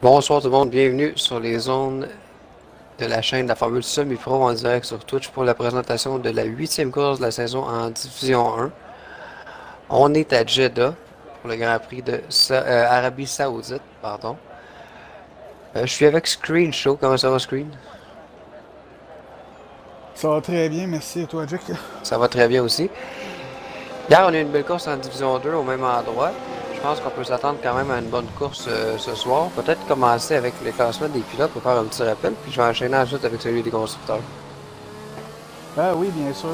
Bonsoir tout le monde, bienvenue sur les zones de la chaîne de la Formule Semi-Pro en direct sur Twitch pour la présentation de la 8e course de la saison en Division 1. On est à Jeddah pour le Grand Prix de Arabie Saoudite, pardon. Je suis avec Screen Show, comment ça va Screen? Ça va très bien, merci. Et toi, Jack? Ça va très bien aussi. Hier, on a eu une belle course en Division 2 au même endroit. Je pense qu'on peut s'attendre quand même à une bonne course ce soir. Peut-être commencer avec le classement des pilotes pour faire un petit rappel, puis je vais enchaîner ensuite avec celui des constructeurs. Oui, bien sûr.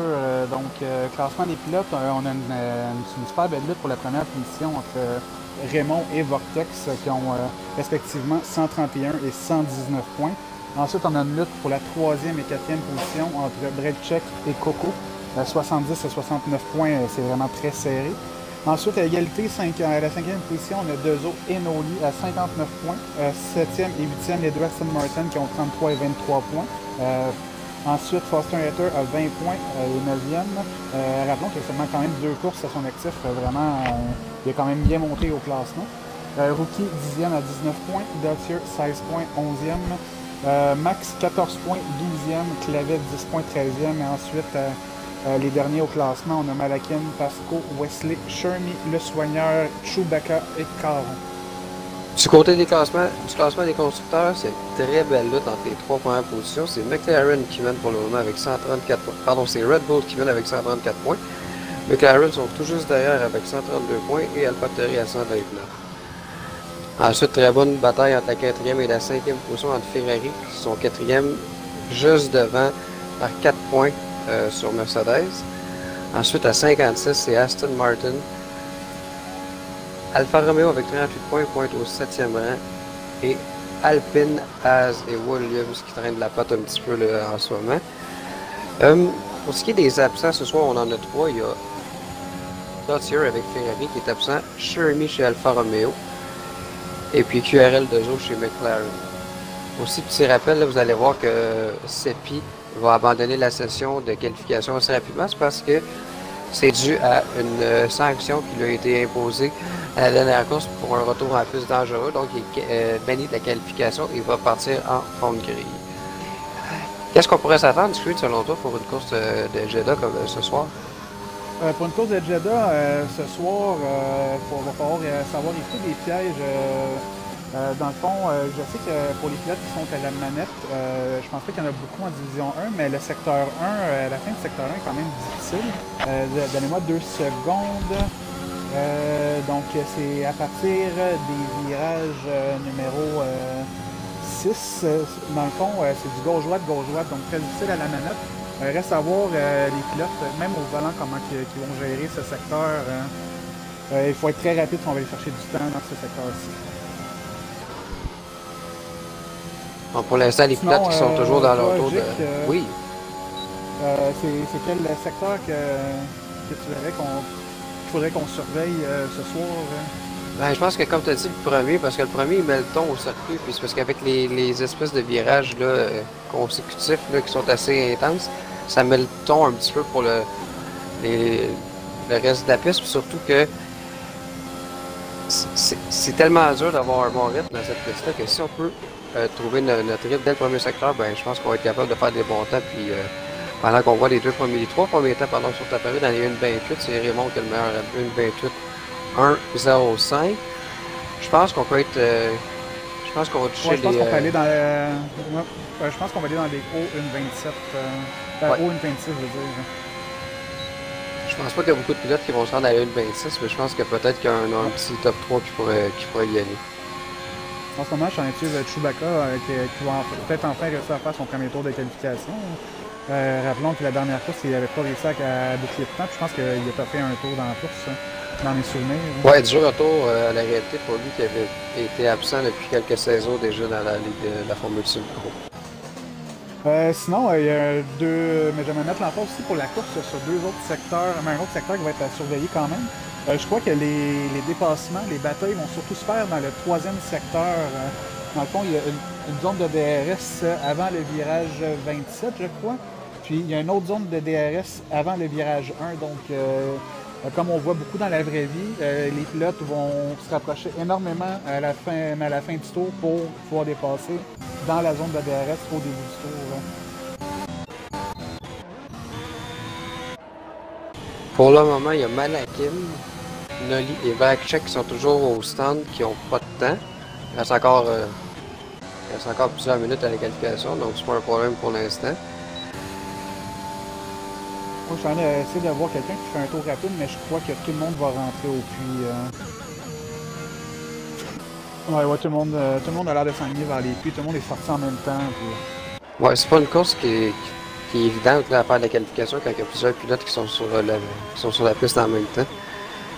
Classement des pilotes, on a une super belle lutte pour la première position entre Raymond et Vortex qui ont respectivement 131 et 119 points. Ensuite, on a une lutte pour la troisième et quatrième position entre Bredchek et Coco. 70 et 69 points, c'est vraiment très serré. Ensuite, à égalité, à la cinquième position, on a Dezo et Noli à 59 points. Septième et huitième, les deux Aston Martin qui ont 33 et 23 points. Ensuite, Foster Hatter à 20 points et 9e. Rappelons qu'il y a seulement quand même 2 courses à son actif. Il est quand même bien monté au classement. Rookie 10e à 19 points. Dotier 16 points, 11e. Max 14 points, 12e. Clavet 10 points, 13e. Et ensuite, les derniers au classement, on a Malakin, Pasco, Wesley, Shermy, Le Soigneur, Chewbacca et Caron. Du côté du classement des constructeurs, c'est une très belle lutte entre les trois premières positions. C'est McLaren qui mène pour le moment avec 134 points. Pardon, c'est Red Bull qui mène avec 134 points. McLaren sont tout juste derrière avec 132 points et AlphaTauri à 129. Ensuite, très bonne bataille entre la quatrième et la cinquième position entre Ferrari qui sont quatrième juste devant par 4 points sur Mercedes. Ensuite, à 56, c'est Aston Martin. Alfa Romeo avec 38 points pointe au 7e rang. Et Alpine, Haas et Williams qui traînent de la patte un petit peu là, en ce moment. Pour ce qui est des absents, ce soir, on en a 3. Il y a Dotier avec Ferrari qui est absent, Shermy chez Alfa Romeo et puis QRL Dezo chez McLaren. Aussi, petit rappel, là, vous allez voir que Seppi va abandonner la session de qualification assez rapidement. C'est parce que c'est dû à une sanction qui lui a été imposée à la dernière course pour un retour en plus dangereux. Donc, il est banni de la qualification et va partir en fond de grille. Qu'est-ce qu'on pourrait s'attendre, Screen, selon toi, pour une course de Jeddah comme ce soir? Pour une course de Jeddah, ce soir, il va falloir savoir éviter des pièges. Dans le fond, je sais que pour les pilotes qui sont à la manette, je pense pas qu'il y en a beaucoup en Division 1, mais le secteur 1, la fin du secteur 1 est quand même difficile. Donnez-moi 2 secondes. Donc, c'est à partir des virages numéro 6. Dans le fond, c'est du gauche-droite, donc très difficile à la manette. Reste à voir les pilotes, même au volant, comment ils vont gérer ce secteur. Il faut être très rapide si on va aller chercher du temps dans ce secteur-ci. Bon, pour l'instant, les pilotes qui sont toujours dans leur tour de... Oui. C'est quel secteur que tu verrais qu'il faudrait qu'on surveille ce soir? Ben, je pense que comme tu as dit, le premier, parce que le premier, il met le ton au circuit, puis c'est parce qu'avec les espèces de virages là, consécutifs là, qui sont assez intenses, ça met le ton un petit peu pour le reste de la piste, puis surtout que c'est tellement dur d'avoir un bon rythme dans cette piste-là que si on peut trouver notre rythme dès le premier secteur, ben je pense qu'on va être capable de faire des bons temps, puis pendant qu'on voit les trois premiers temps sont apparus dans les 1.28, c'est Raymond qui a le meilleur 1.28 1.05. Je pense qu'on peut être. Je pense qu'on va toucher je pense qu'on peut aller dans. Je pense qu'on va aller dans les hauts 1.27. Hauts 1.26, je veux dire. Je pense pas qu'il y a beaucoup de pilotes qui vont se rendre à 1.26, mais je pense que peut-être qu'il y a un petit top 3 qui pourrait y aller. En ce moment, je suis en étude de Chewbacca qui va peut-être enfin réussir à faire son premier tour de qualification. Rappelons que la dernière course, il n'avait pas réussi à boucler de temps. Je pense qu'il a pas fait un tour dans la course, dans mes souvenirs. Ouais, du retour à la réalité pour lui qui avait été absent depuis quelques saisons déjà dans la Ligue de la Formule Semi-Pro. Sinon, il y a deux. Mais j'aimerais mettre l'emphase aussi pour la course sur 2 autres secteurs, mais un autre secteur qui va être à surveiller quand même. Je crois que les dépassements, les batailles vont surtout se faire dans le 3e secteur. Dans le fond, il y a une zone de DRS avant le virage 27, je crois. Puis il y a une autre zone de DRS avant le virage 1. Donc, Comme on voit beaucoup dans la vraie vie, les pilotes vont se rapprocher énormément à la fin du tour pour pouvoir dépasser dans la zone de DRS au début du tour. Pour le moment, il y a Malakim, Nolly et Vacek qui sont toujours au stand, qui n'ont pas de temps. Il reste encore plusieurs minutes à la qualification, donc c'est pas un problème pour l'instant. Moi, je suis en train d'essayer de voir quelqu'un qui fait un tour rapide, mais je crois que tout le monde va rentrer au puits. Ouais, tout le monde a l'air de s'enligner vers les puits, tout le monde est sorti en même temps. Puis... Ouais, c'est pas une course qui est évidente là, à faire la qualification quand il y a plusieurs pilotes qui sont sur la piste en même temps.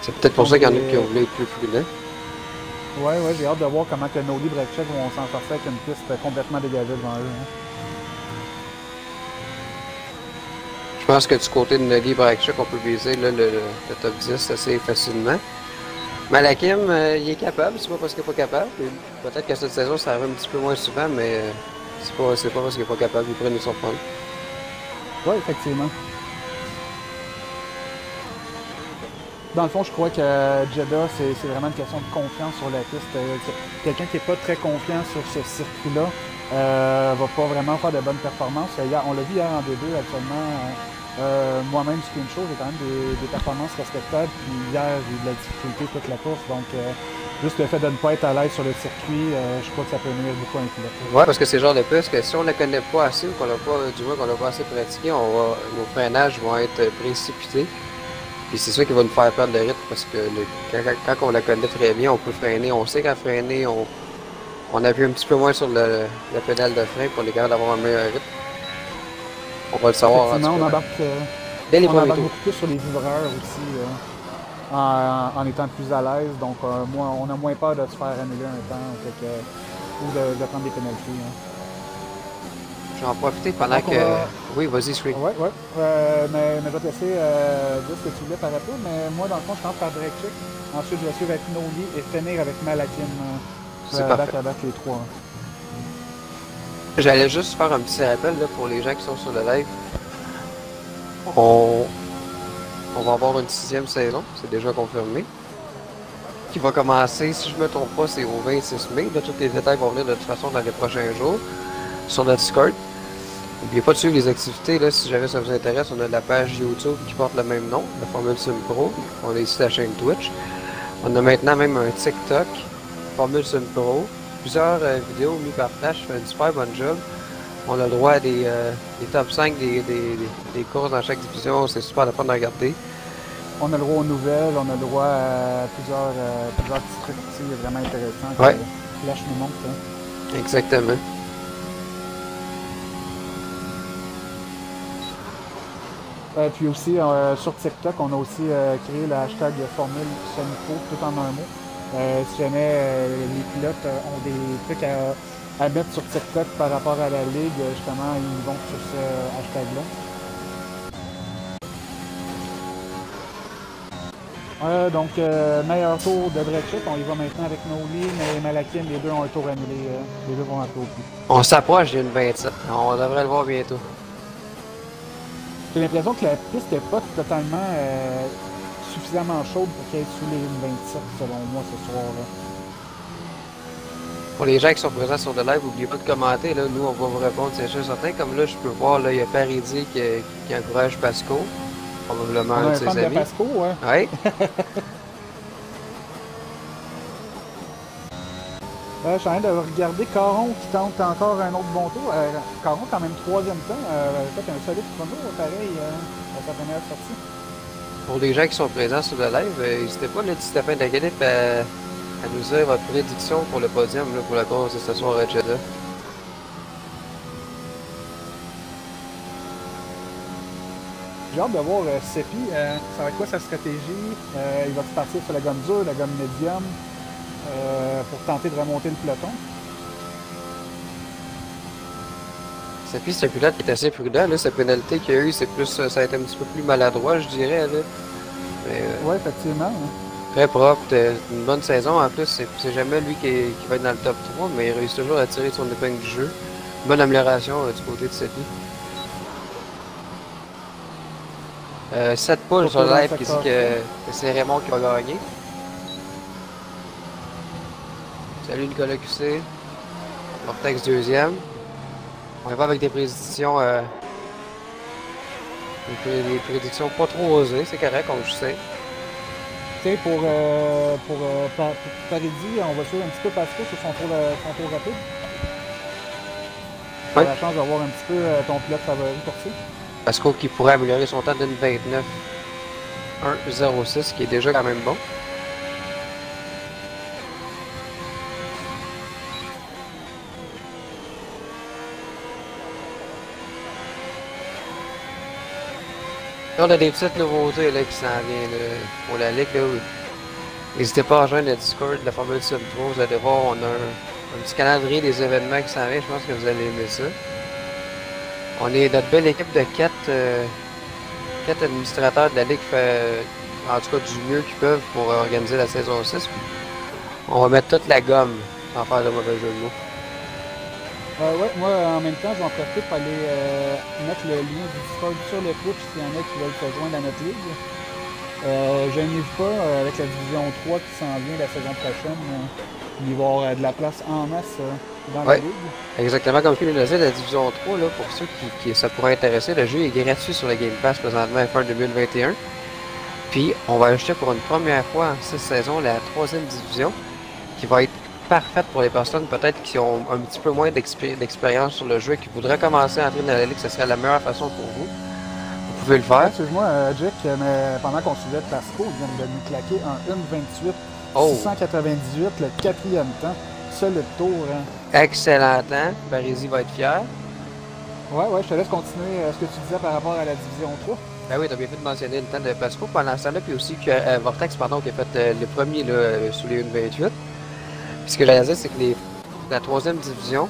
C'est peut-être pour ça qu'il y en a qui ont voulu être plus prudents. Ouais, j'ai hâte de voir comment que Nolly et Vacek vont s'en sortir avec une piste complètement dégagée devant eux. Je pense que du côté de Nolly et Vacek, on peut viser là, le top 10 assez facilement. Malakim, il est capable, c'est pas parce qu'il n'est pas capable. Peut-être que cette saison, ça arrive un petit peu moins souvent, mais c'est pas parce qu'il n'est pas capable, il pourrait nous surprendre. Oui, effectivement. Dans le fond, je crois que Jeddah, c'est vraiment une question de confiance sur la piste. Quelqu'un qui n'est pas très confiant sur ce circuit-là va pas vraiment faire de bonnes performances. On l'a vu hier en D2 actuellement. Moi-même, ce qui est une chose, j'ai quand même des performances respectables. Puis hier, j'ai eu de la difficulté toute la course. Donc, juste le fait de ne pas être à l'aise sur le circuit, je crois que ça peut nuire beaucoup à un pilote. Ouais, parce que c'est le genre de piste que si on ne la connaît pas assez ou qu'on l'a pas, du moins qu'on l'a pas assez pratiqué, nos freinages vont être précipités. Puis c'est ça qui va nous faire perdre le rythme parce que quand on la connaît très bien, on peut freiner, on sait qu'à freiner, on appuie un petit peu moins sur la pédale de frein pour les gars d'avoir un meilleur rythme. On va le savoir. On embarque, on embarque beaucoup plus sur les vibreurs aussi en étant plus à l'aise. Donc on a moins peur de se faire annuler un temps ou de prendre des pénalités. Hein. Je vais en profiter pendant que... Oui, vas-y, Shrek. Ouais. Mais je vais te laisser dire ce que tu voulais par rapport. Mais moi, dans le fond, je commence par Vacek. Ensuite, je vais suivre avec Nolly et finir avec Malakim. C'est parfait. Back les trois. Hein. J'allais juste faire un petit rappel là, pour les gens qui sont sur le live. On va avoir une 6e saison, c'est déjà confirmé. Qui va commencer, si je ne me trompe pas, c'est au 26 mai. Là, tous les détails vont venir de toute façon dans les prochains jours sur notre Discord. N'oubliez pas de suivre les activités, là, si jamais ça vous intéresse, on a la page YouTube qui porte le même nom, la Formule Sim Pro. On a ici la chaîne Twitch. On a maintenant même un TikTok, Formule Sim Pro. Plusieurs vidéos mis par Flash, fait un super bon job. On a le droit à des top 5 des courses dans chaque division, c'est super le fun de regarder. On a le droit aux nouvelles, on a le droit à plusieurs petits trucs aussi vraiment intéressants que Flash nous montre. Hein. Exactement. Puis aussi, sur TikTok, on a aussi créé le hashtag Formule Sonico, tout en un mot. Si jamais les pilotes ont des trucs à mettre sur TikTok par rapport à la ligue, justement, ils vont sur ce hashtag-là. Donc, meilleur tour de Vacek, on y va maintenant avec Nolly, mais Malakim, les deux ont un tour annulé. Les deux vont rentrer au puits. On s'approche d'une 27, on devrait le voir bientôt. J'ai l'impression que la piste n'est pas totalement suffisamment chaude pour qu'elle soit sous les 27, selon moi, ce soir. Là. Pour les gens qui sont présents sur le live, n'oubliez pas de commenter. Là. Nous, on va vous répondre, c'est sûr certain. Comme là, je peux voir, là, il y a Paridi qui encourage Pasco. Probablement un de ses amis. Pasco, ouais. Oui. Je suis en train de regarder Caron qui tente encore un autre bon tour. Caron, quand même, 3e temps. Fait un solide chrono, pareil, à sa première sortie. Pour les gens qui sont présents sur le live, n'hésitez pas, là, Stéphane Dagalip, à nous dire votre prédiction pour le podium, là, pour la course de ce soir à Jeddah. J'ai hâte de voir Seppi, ça va être quoi sa stratégie. Il va partir sur la gomme dure, la gomme médium, pour tenter de remonter le peloton. Seppi, c'est un pilote qui est assez prudent. Là, sa pénalité qu'il y a eu, c'est plus, ça a été un petit peu plus maladroit, je dirais. Oui, effectivement. Très propre, une bonne saison. En plus, c'est jamais lui qui va être dans le top 3, mais il réussit toujours à tirer son épingle du jeu. Bonne amélioration du côté de Seppi. 7 poules sur Surtout le dans live le qui dit secteur que c'est Raymond qui va gagner. Salut Nicolas QC. Vortex deuxième. On y va avec des prédictions. Des prédictions pas trop osées, c'est correct, comme je sais. Tu sais, pour Paridi, on va suivre un petit peu Pascal sur son tour rapide. Tu as Ouais. la chance d'avoir un petit peu ton pilote favori coursier. Pasco qui pourrait améliorer son temps d'une 29 1.06, qui est déjà quand même bon. Là, on a des petites nouveautés là, qui s'en viennent pour la Ligue. N'hésitez pas à rejoindre le Discord de la Formule Sim 3. Vous allez voir, on a un petit calendrier des événements qui s'en vient. Je pense que vous allez aimer ça. On est notre belle équipe de 4 administrateurs de la Ligue qui fait en tout cas du mieux qu'ils peuvent pour organiser la saison 6. On va mettre toute la gomme sans faire de mauvais jeu de mots. Ouais, moi en même temps, je vais en profiter pour aller mettre le lien du Discord sur le Twitch s'il y en a qui veulent se joindre à notre ligue. Je n'y pas avec la division 3 qui s'en vient la saison prochaine. Il va y avoir de la place en masse dans la ligue. Exactement comme Phil le disait, la division 3, là, pour ceux qui ça pourrait intéresser, le jeu est gratuit sur le Game Pass présentement F1 2021. Puis on va ajouter pour une première fois en 6 saisons la 3e division qui va être parfaite pour les personnes peut-être qui ont un petit peu moins d'expérience sur le jeu et qui voudraient commencer à entrer dans la ligue. Ce serait la meilleure façon pour vous. Vous pouvez le faire. Excuse-moi, Jack, mais pendant qu'on suivait Pasco, il vient de nous claquer un 1.28 698, le 4e temps. Seul le tour. Hein. Excellent temps. Parisi va être fier. Ouais, je te laisse continuer ce que tu disais par rapport à la division 3. Ben oui, tu as bien fait de mentionner le temps de Pasco pendant ce temps-là, puis aussi que Vortex, pardon, qui a fait le premier là, sous les 1.28. Puis ce que j'allais dire, c'est que la 3e division,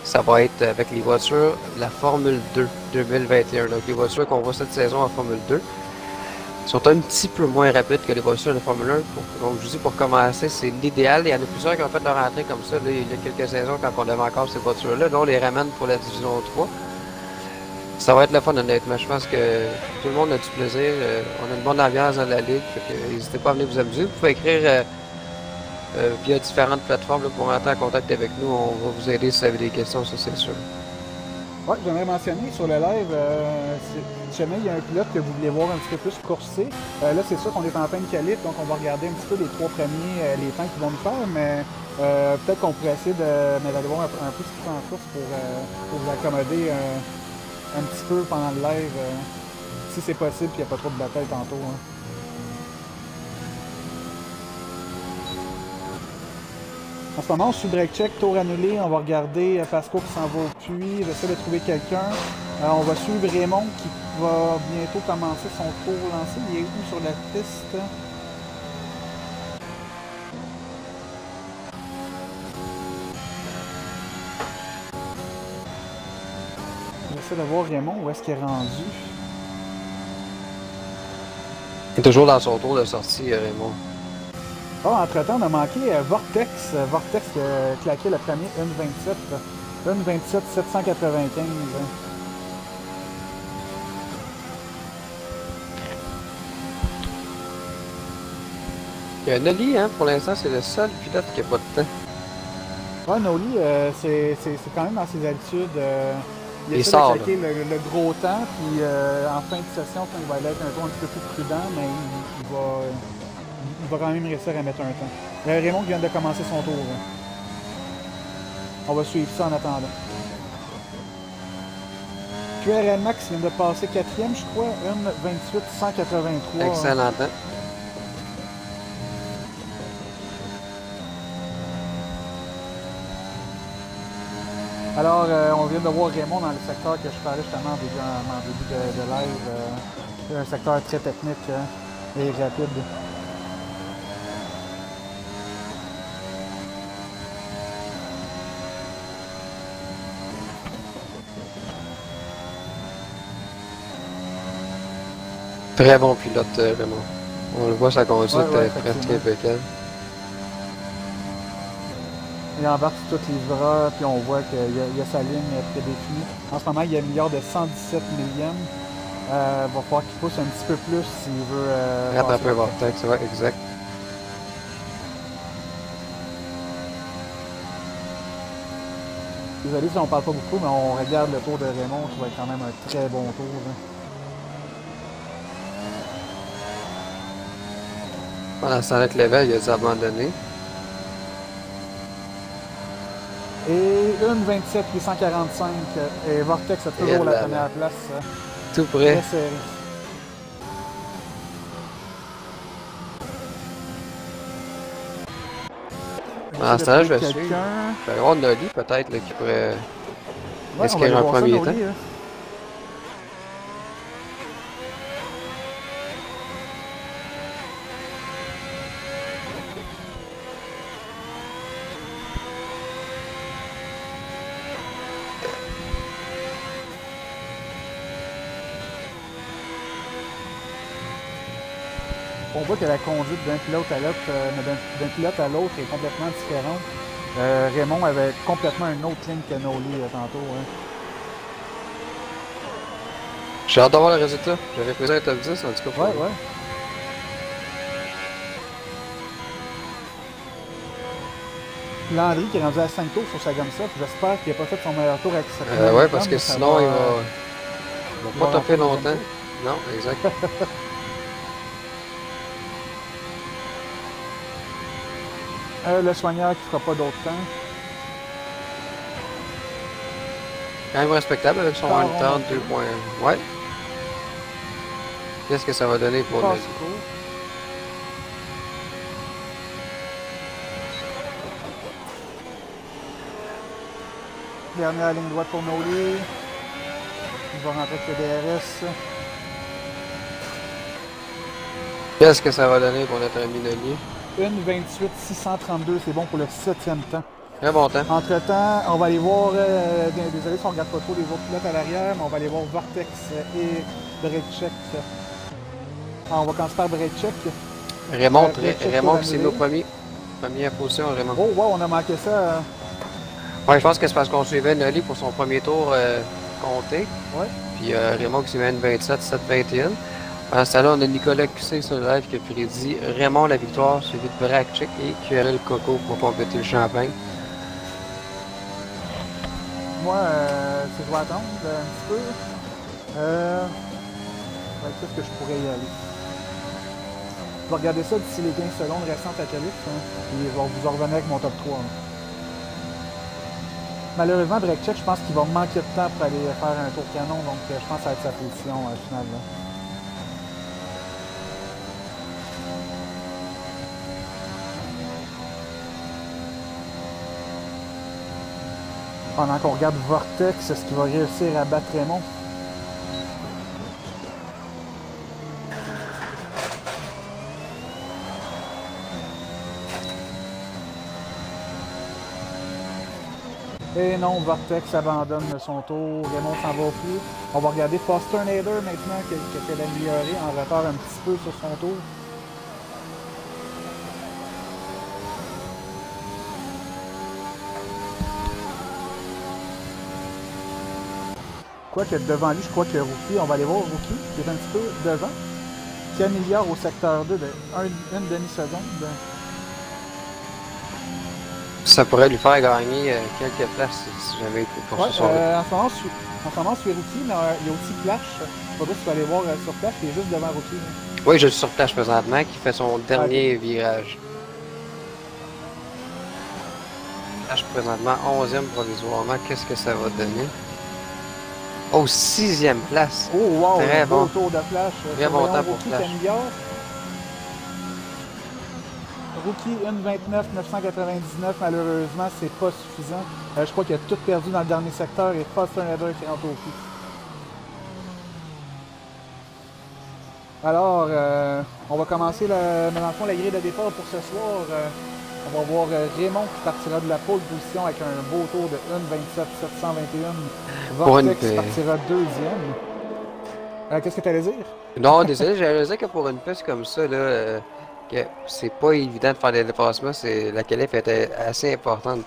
ça va être avec les voitures de la Formule 2 2021. Donc les voitures qu'on voit cette saison en Formule 2 sont un petit peu moins rapides que les voitures de Formule 1. Donc je vous dis, pour commencer, c'est l'idéal. Il y en a plusieurs qui ont fait leur entrée comme ça là, il y a quelques saisons quand on avait encore ces voitures-là. Là, on les ramène pour la division 3. Ça va être le fun, honnêtement. Je pense que tout le monde a du plaisir. On a une bonne ambiance dans la ligue. N'hésitez pas à venir vous amuser. Vous pouvez écrire via différentes plateformes là, pour entrer en contact avec nous. On va vous aider si vous avez des questions, ça c'est sûr. Ouais, j'aimerais mentionner sur le live, si jamais il y a un pilote que vous voulez voir un petit peu plus coursé, là c'est sûr qu'on est en fin de qualif, donc on va regarder un petit peu les 3 premiers, les temps qu'ils vont nous faire, mais peut-être qu'on pourrait essayer d'aller voir un peu ce qu'ils font en course pour vous accommoder un petit peu pendant le live, si c'est possible, qu'il n'y a pas trop de bataille tantôt. Hein. En ce moment, on suit break check, tour annulé. On va regarder Pasco qui s'en va au puits. J'essaie de trouver quelqu'un. On va suivre Raymond qui va bientôt commencer son tour lancé. Il est où sur la piste? J'essaie de voir Raymond où est-ce qu'il est rendu. Il est toujours dans son tour de sortie, Raymond. Ah, entre-temps, on a manqué Vortex. Vortex qui a claqué le premier 1.27. 1.27 795. Il y a Noli, hein, pour l'instant, c'est le seul pilote qui n'a pas de temps. Ouais, Noli, c'est quand même dans ses habitudes. Il essaie sort, de claquer le gros temps, puis en fin de session, quand il va être un tour un petit peu plus prudent, mais il va quand même réussir à mettre un temps. Raymond vient de commencer son tour. Hein. On va suivre ça en attendant. QRL Max vient de passer 4e, je crois, 1.28 183. Excellent temps. Alors, on vient de voir Raymond dans le secteur que je parlais justement en début de live. Un secteur très technique et rapide. Très bon pilote, Raymond. On le voit, sa conduite presque impeccable. Il embarque sur tous les bras, puis on voit qu'il y a sa ligne prédéfinie. En ce moment, il y a un milliard de 117 millième. Va falloir qu'il pousse un petit peu plus s'il veut Rattraper passer. Vortex, ouais, exact. Désolé si on parle pas beaucoup, mais on regarde le tour de Raymond qui va être quand même un très bon tour. Là. Pendant ce temps-là que Level, il a dû abandonner. Et une 27 845 et Vortex a toujours la première place. Tout près. Très serré. Pendant ce temps-là, je vais suivre. Je vais aller voir Nolly peut-être qui pourrait inscrire un premier temps. On voit que la conduite d'un pilote à l'autre, d'un pilote à l'autre est complètement différente. Raymond avait complètement une autre ligne que Nolly tantôt. Hein. J'ai hâte d'avoir le résultat. J'avais pris un top 10 en tout cas. Ouais. Landry qui est rendu à 5 tours sur sa gomme ça, j'espère qu'il n'a pas fait son meilleur tour avec sa ouais, parce que sinon il va pas topper longtemps. Non, exact. Le soigneur qui fera pas d'autre temps. Quand même respectable avec son one turn 2 points. Ouais. Qu'est-ce que ça va donner pour le... Dernière ligne droite pour Nolly. Il va rentrer avec le DRS. Qu'est-ce que ça va donner pour notre ami Nolly? 1,28 632, c'est bon pour le 7e temps. Très bon temps. Entre-temps, on va aller voir, désolé si on ne regarde pas trop les autres pilotes à l'arrière, mais on va aller voir Vortex et Brecek. On va commencer par Brecek. Raymond c'est nos premiers. Première position, Raymond. Oh, wow, on a manqué ça. Ouais, je pense que c'est parce qu'on suivait Nolly pour son premier tour compté. Ouais. Puis Raymond qui s'est mis à une 27, 7, 21. Pendant ce temps-là, on a Nicolas QC sur le live qui a prédit Raymond la victoire, suivi de Brecek et QRL Coco pour compléter le champagne. Moi, je vais attendre un petit peu. Qu'est-ce que je pourrais y aller? Je vais regarder ça d'ici les 15 secondes restantes à Calif. Hein, et je vais vous en revenir avec mon top 3. Hein. Malheureusement, Brecek, je pense qu'il va me manquer de temps pour aller faire un tour canon. Donc, je pense que ça va être sa position finale. Là. Pendant qu'on regarde Vortex, est-ce qu'il va réussir à battre Raymond? Et non, Vortex abandonne son tour, Raymond s'en va au plus. On va regarder Foster Nader maintenant qui a amélioré en retard un petit peu sur son tour. Quoique devant lui, je crois que Rookie, on va aller voir Rookie, qui est un petit peu devant, qui améliore au secteur 2 de une demi-seconde. Ça pourrait lui faire gagner quelques places si jamais il peut pour ce soir. En ce moment, je suis Rookie, mais il y a aussi Flash. Faudrait que tu vas aller voir sur Flash, il est juste devant Rookie. Oui, je suis sur Flash présentement, qui fait son dernier virage. Flash présentement 11e provisoirement, qu'est-ce que ça va donner? Oh, 6e place. Oh, wow, très bon tour de Flash. Très bon temps pour Flash. Rookie 1,29 999, malheureusement, c'est pas suffisant. Je crois qu'il a tout perdu dans le dernier secteur et Foster Nader qui rentre au coup. Alors, on va commencer dans le fond, la grille de départ pour ce soir. On va voir Raymond qui partira de la pole position avec un beau tour de 1,27 721. Vortex partira deuxième. Qu'est-ce que tu allais dire? Non, désolé, j'allais dire que pour une piste comme ça, là, que c'est pas évident de faire des dépassements, la qualif était assez importante.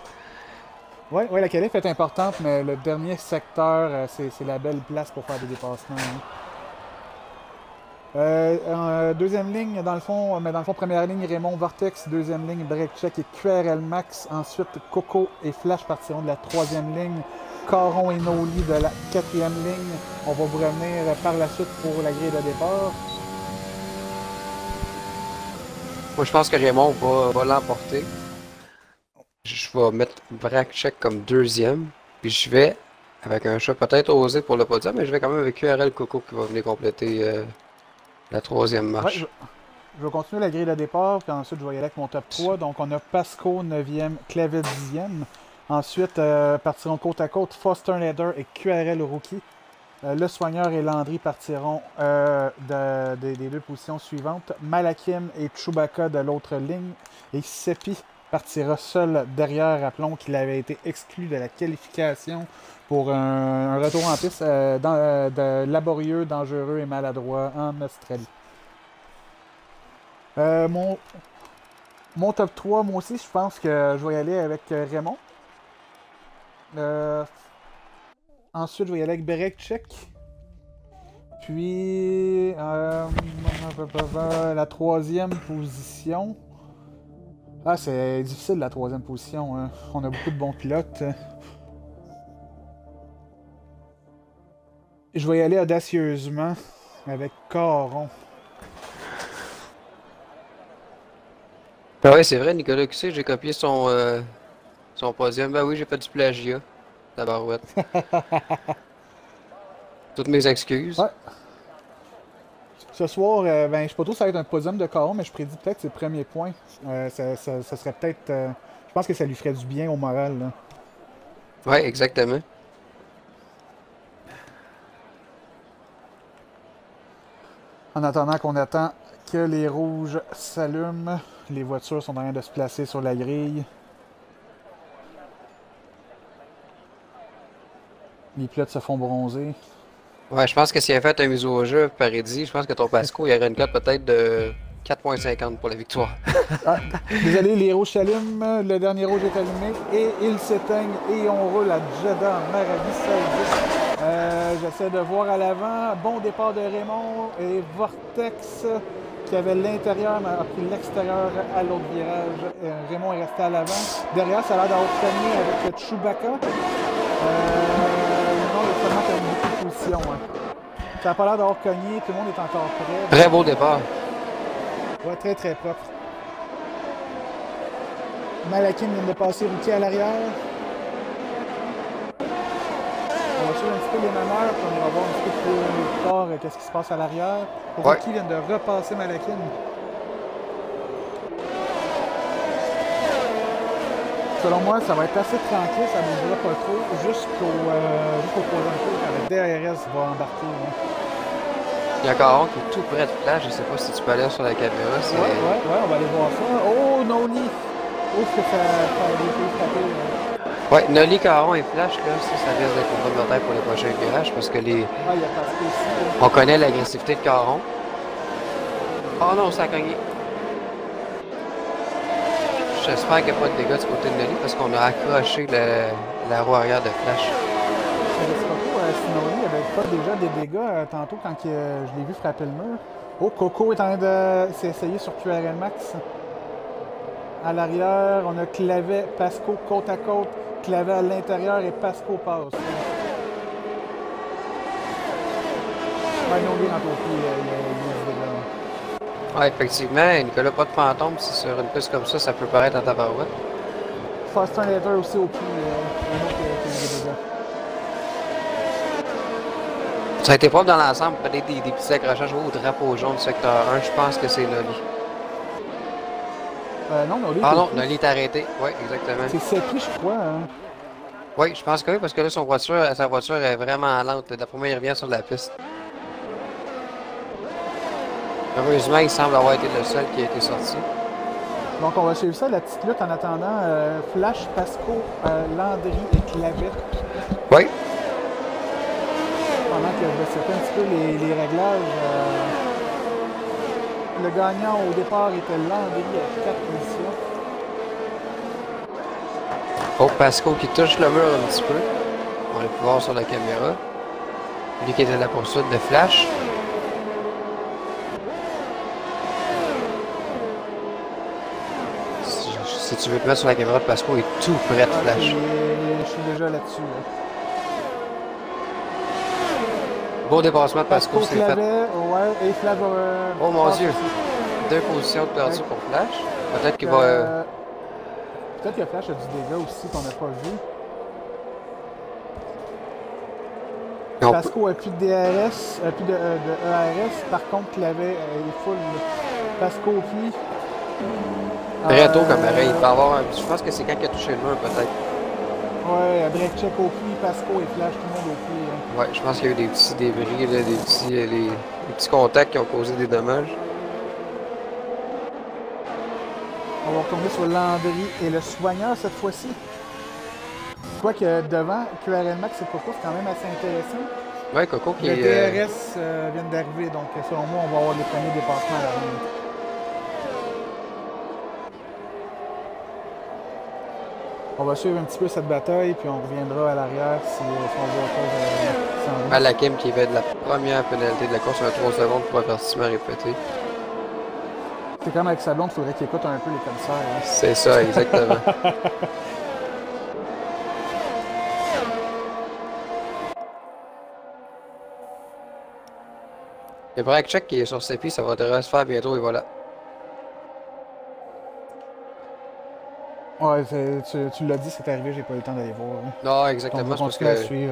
Oui, la qualif est importante, mais le dernier secteur, c'est la belle place pour faire des dépassements. Hein. Deuxième ligne, dans le fond, première ligne, Raymond Vortex. Deuxième ligne, Break Check et QRL Max. Ensuite, Coco et Flash partiront de la troisième ligne. Caron et Noli de la quatrième ligne. On va vous revenir par la suite pour la grille de départ. Moi, je pense que Raymond va l'emporter. Je vais mettre Break Check comme deuxième. Puis je vais, avec un choix peut-être osé pour le podium, mais je vais quand même avec QRL Coco qui va venir compléter la troisième marche. Ouais, je vais continuer la grille de départ, puis ensuite je vais y aller avec mon top 3. Donc on a Pasco 9e, Clavet 10e. Ensuite, partiront côte à côte Foster Leather et QRL Rookie. Le Soigneur et Landry partiront des deux positions suivantes. Malakim et Chewbacca de l'autre ligne. Et Seppi partira seul derrière. Rappelons qu'il avait été exclu de la qualification pour un retour en piste laborieux, dangereux et maladroit en Australie. Mon top 3, moi aussi, je pense que je vais y aller avec Raymond. Ensuite, je vais y aller avec Break Check. Puis, la troisième position. Ah, c'est difficile la troisième position. Hein. On a beaucoup de bons pilotes. Je vais y aller audacieusement avec Caron. Ah ouais, c'est vrai, Nicolas QC, j'ai copié son podium. Ben oui, j'ai fait du plagiat. Tabarouette. Toutes mes excuses. Ouais. Ce soir, ben, je sais pas trop si ça va être un podium de Caron, mais je prédis peut-être ses premiers points. Ça serait peut-être... je pense que ça lui ferait du bien au moral. Là. Ouais, exactement. En attendant qu'on attend que les rouges s'allument, les voitures sont en train de se placer sur la grille. Les pilotes se font bronzer. Ouais, je pense que s'il avait fait un mise au jeu Paridi, je pense que ton Pasco, il y aurait une cote peut-être de 4,50 pour la victoire. Ah, désolé, les rouges s'allument, le dernier rouge est allumé et ils s'éteignent et on roule à Jeddah en Arabie Saoudite. J'essaie de voir à l'avant. Bon départ de Raymond et Vortex qui avait l'intérieur mais a pris l'extérieur à l'autre virage. Raymond est resté à l'avant. Derrière, ça a l'air d'avoir terminé avec Chewbacca. Non, il y a seulement terminé beaucoup de position. Hein. Ça n'a pas l'air d'avoir cogné, tout le monde est encore prêt. Très beau départ. Ouais, très très propre. Malakim vient de passer Rookie à l'arrière. On va suivre un petit peu les manœuvres, puis on va voir un petit peu plus tard qu'est-ce qui se passe à l'arrière. Rookie vient de repasser Malakim. Selon moi, ça va être assez tranquille, ça ne bougera pas trop, jusqu'au troisième tour, quand le DRS va embarquer. Hein. Il y a Caron qui est tout près de Flash, je sais pas si tu peux aller sur la caméra. Ouais, on va aller voir ça. Oh, Noli! Ouf, que ça a été frappé. Ouais, Noli, Caron et Flash, là, ça risque d'être une bonne bataille pour les prochains virages parce que les. Ah, il y a passé ici. On connaît l'agressivité de Caron. Oh non, ça a cogné. J'espère qu'il n'y a pas de dégâts du côté de Noli parce qu'on a accroché la roue arrière de Flash. Je ne sais pas trop si Noli avait pas déjà des dégâts tantôt quand je l'ai vu frapper le mur. Oh, Coco est en train de s'essayer sur QRL Max. À l'arrière, on a Clavet, Pasco côte à côte. Clavet à l'intérieur et Pasco passe. Ouais, Noli rentre au pied. Ouais, effectivement, Nicolas, pas de fantôme, si sur une piste comme ça peut paraître en tabarouette. Foster Leather aussi au pied. Ça a été propre dans l'ensemble, peut-être des petits accrochages au drapeau jaune du secteur 1, je pense que c'est Noli. Non, Noli. Ah non, Noli est arrêté, oui, exactement. C'est Seppi, je crois. Hein? Oui, je pense que oui, parce que là, sa voiture est vraiment lente. D'après moi, il revient sur la piste. Heureusement, il semble avoir été le seul qui a été sorti. Donc, on va suivre ça, la petite lutte en attendant. Flash, Pasco, Landry et Clavet. Oui. Pendant que je vais setter un petit peu les réglages. Le gagnant au départ était Landry à 4 positions. Oh, Pasco qui touche le mur un petit peu. On va le voir sur la caméra. Lui qui était à la poursuite de Flash. Si tu veux te mettre sur la caméra de Pasco, il est tout prêt de flash. Je suis déjà là-dessus. Là. Beau dépassement de Pasco, c'est fait. Ouais, et Flav, oh mon Dieu! Deux positions de perdu pour Flash. Peut-être qu'il va... Peut-être que Flash a du dégât aussi qu'on n'a pas vu. Pasco a plus de DRS, plus de ERS. Par contre, Clavet est full. Pasco puis. Très tôt comme arrêt. Il va avoir un... Je pense que c'est quand il a touché le mur, peut-être. Ouais, Breakcheck au puits, Pasco et Flash, tout le monde au puits. Hein. Ouais, je pense qu'il y a eu des petits débris, là, des petits contacts qui ont causé des dommages. On va retourner sur Landry et le soigneur cette fois-ci. Quoique devant, QRL Max et Coco, c'est quand même assez intéressant. Ouais, Coco qui le est... DRS vient d'arriver, donc selon moi, on va avoir les premiers dépassements à la ronde. On va suivre un petit peu cette bataille, puis on reviendra à l'arrière si on voit autre chose. Malakim qui va de la première pénalité de la course, un 3 secondes pour avertissement répété. C'est comme avec sa blonde, il faudrait qu'il écoute un peu les commissaires. Hein. C'est ça, exactement. Le Breakcheck qui est sur ses pieds, ça va se faire bientôt et voilà. Ouais, tu l'as dit, c'est arrivé, j'ai pas eu le temps d'aller voir. Hein. Non, exactement. Donc, on va continuer à suivre.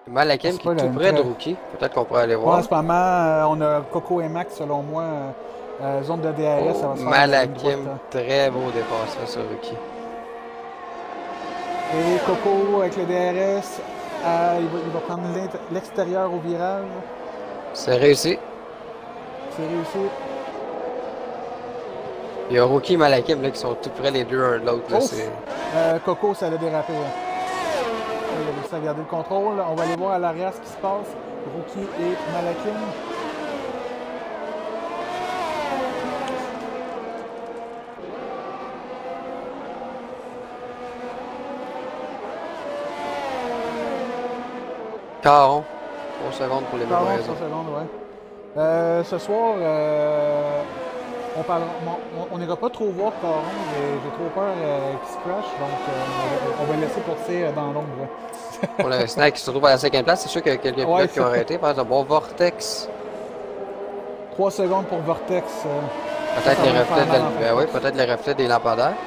Malakim qui est tout près de Rookie. Peut-être qu'on pourrait aller voir. Ouais, en ce moment, on a Coco et Max, selon moi. Zone de DRS, ça va se faire. Malakim, très beau dépassement sur Rookie. Et Coco avec le DRS, il va prendre l'extérieur au virage. C'est réussi. C'est réussi. Il y a Rookie et Malakim là, qui sont tout près les deux un de l'autre. Coco, ça l'a dérapé. Il a réussi à garder le contrôle. On va aller voir à l'arrière ce qui se passe. Rookie et Malakim. Caron, 3 secondes pour les mêmes raisons. 3 secondes, ouais. Ce soir, on n'ira pas trop voir Caron. J'ai trop peur qu'il se crash, donc on va le laisser courser dans l'ombre. Pour l'instant, qui se retrouve à la 5e place, c'est sûr qu'il y a quelques pilotes qui ont arrêté. Par exemple, bon, Vortex. 3 secondes pour Vortex. Peut-être les reflets peut-être les reflets des lampadaires.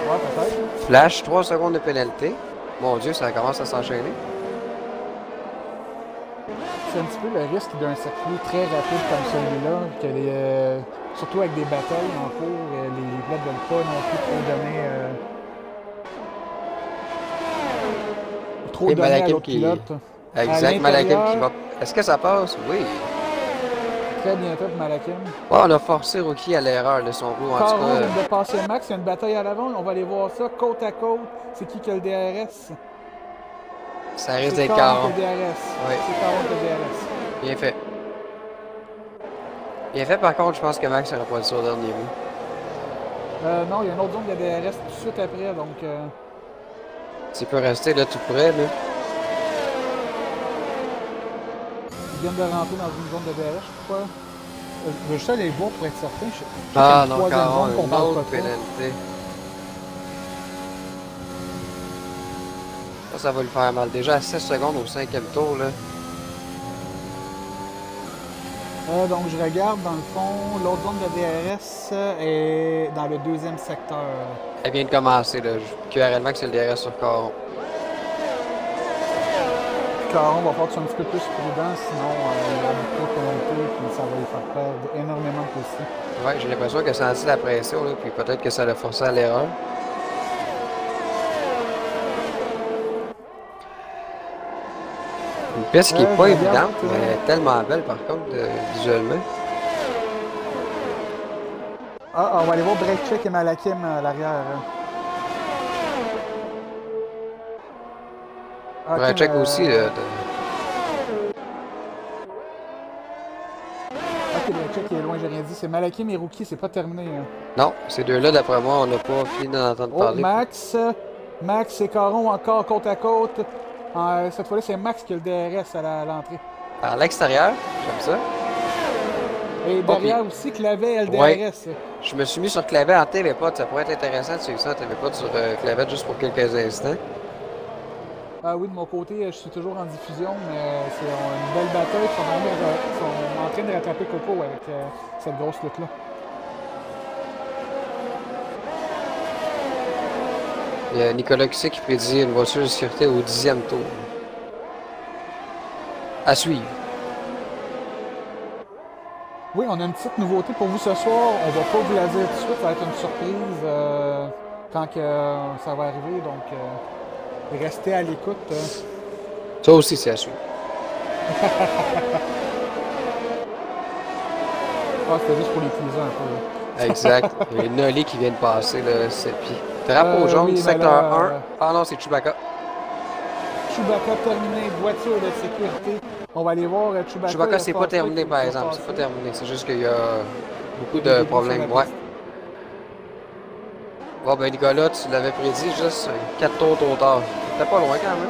Ouais, peut-être. Flash, 3 secondes de pénalité. Mon Dieu, ça commence à s'enchaîner. C'est un petit peu le risque d'un circuit très rapide comme celui-là, surtout avec des batailles en cours, les pilotes ne veulent pas non plus trop donner à l'autre pilote. Exact, Malakim qui va... Est-ce que ça passe? Oui. Très bien fait, Malakim. Ouais, on a forcé Rookie à l'erreur de son rouleau, en tout cas. Caron vient de passer Max, il y a une bataille à l'avant, on va aller voir ça, côte à côte. C'est qui a le DRS? Ça risque d'être Caron. Oui. C'est Caron qui a le DRS. Bien fait. Bien fait, par contre, je pense que Max n'aura pas le au dernier bout. Non, il y a une autre zone de DRS tout de suite après, donc... Tu peux rester là tout près, là. Ils viennent de rentrer dans une zone de DRS, je crois. Je veux juste aller voir pour être certain. Ah non, Caron, une autre pénalité. Ça va lui faire mal. Déjà à 6 secondes au 5e tour, là. Donc je regarde, dans le fond, l'autre zone de DRS est dans le 2e secteur. Elle vient de commencer, là. QRL Max, c'est le DRS sur Caron. Caron va falloir que tu sois un petit peu plus prudent, sinon il va beaucoup de pénalité, puis ça va lui faire perdre énormément de position. Ouais, j'ai l'impression que ça a senti la pression, là, puis peut-être que ça l'a forcé à l'erreur. Une piste qui n'est pas évidente, mais tellement belle par contre, visuellement. Ah, on va aller voir Breakcheck et Malakim à l'arrière. Breakcheck aussi. Ok, Breakcheck est loin, j'ai rien dit. C'est Malakim et Rookie, c'est pas terminé. Hein. Non, ces deux-là, d'après moi, on n'a pas fini d'en entendre parler. Max et Caron encore côte à côte. Cette fois-là, c'est Max qui a le DRS à l'entrée. À l'extérieur, j'aime ça. Et derrière aussi, clavet LDRS. Ouais. Je me suis mis sur clavet en télépod. Ça pourrait être intéressant de suivre ça en télépod sur clavet juste pour quelques instants. Ah oui, de mon côté, je suis toujours en diffusion, mais c'est une belle bataille. Ils sont en train de rattraper Coco avec cette grosse lutte-là. Il y a Nicolas Cusset qui prédit une voiture de sécurité au 10e tour. À suivre. Oui, on a une petite nouveauté pour vous ce soir. On va pas vous la dire tout de suite, ça va être une surprise quand que, ça va arriver. Donc, restez à l'écoute. Ça aussi, c'est à suivre. Ah, c'était juste pour les teaser un peu. Là. Exact. Il y a Nolly qui vient de passer, là, c'est puis. Drapeau jaune, oui, secteur là, 1. Ah non, c'est Chewbacca. Chewbacca terminé, voiture de sécurité. On va aller voir Chewbacca. Chewbacca, c'est pas terminé, par exemple. C'est pas terminé. C'est juste qu'il y a beaucoup de problèmes. Ouais. Bon, ben, Nicolas, tu l'avais prédit juste 4 tours trop tard. T'es pas loin quand même.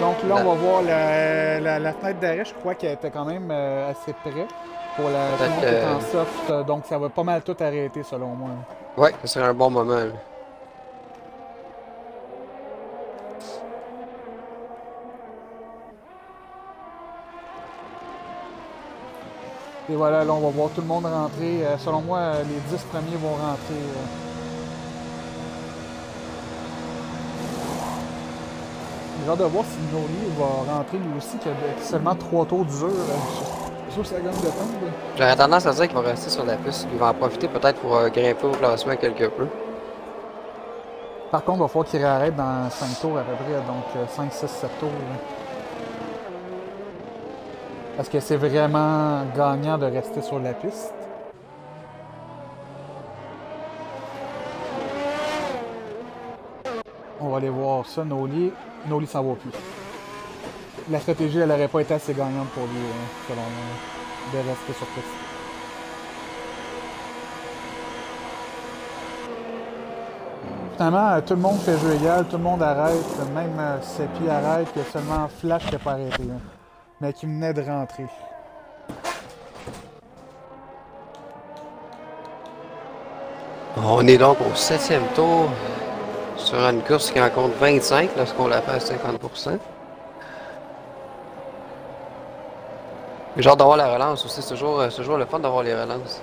Donc là, on va voir la fenêtre d'arrêt. Je crois qu'elle était quand même assez près pour la tout le monde qui est en soft. Donc ça va pas mal tout arrêter selon moi. Ouais, ce serait un bon moment. Là. Et voilà, là, on va voir tout le monde rentrer. Selon moi, les 10 premiers vont rentrer. J'ai hâte de voir si Noli va rentrer lui aussi, qui a seulement 3 tours d'usure. Sur sa gamme de tombe. J'aurais tendance à dire qu'il va rester sur la piste. Il va en profiter peut-être pour grimper au classement quelque peu. Par contre, il va falloir qu'il réarrête dans 5 tours à peu près, donc 5, 6, 7 tours. Est-ce que c'est vraiment gagnant de rester sur la piste? On va aller voir ça, Noli. Noli s'en va plus. La stratégie, elle n'aurait pas été assez gagnante pour lui, selon moi, de rester sur piste. Finalement, tout le monde fait jeu égal, tout le monde arrête, même Seppi arrête, il y a seulement Flash qui n'a pas arrêté, mais qui venait de rentrer. On est donc au 7e tour sur une course qui en compte 25 lorsqu'on la fait à 50%. J'ai hâte d'avoir la relance aussi, c'est toujours le fun d'avoir les relances.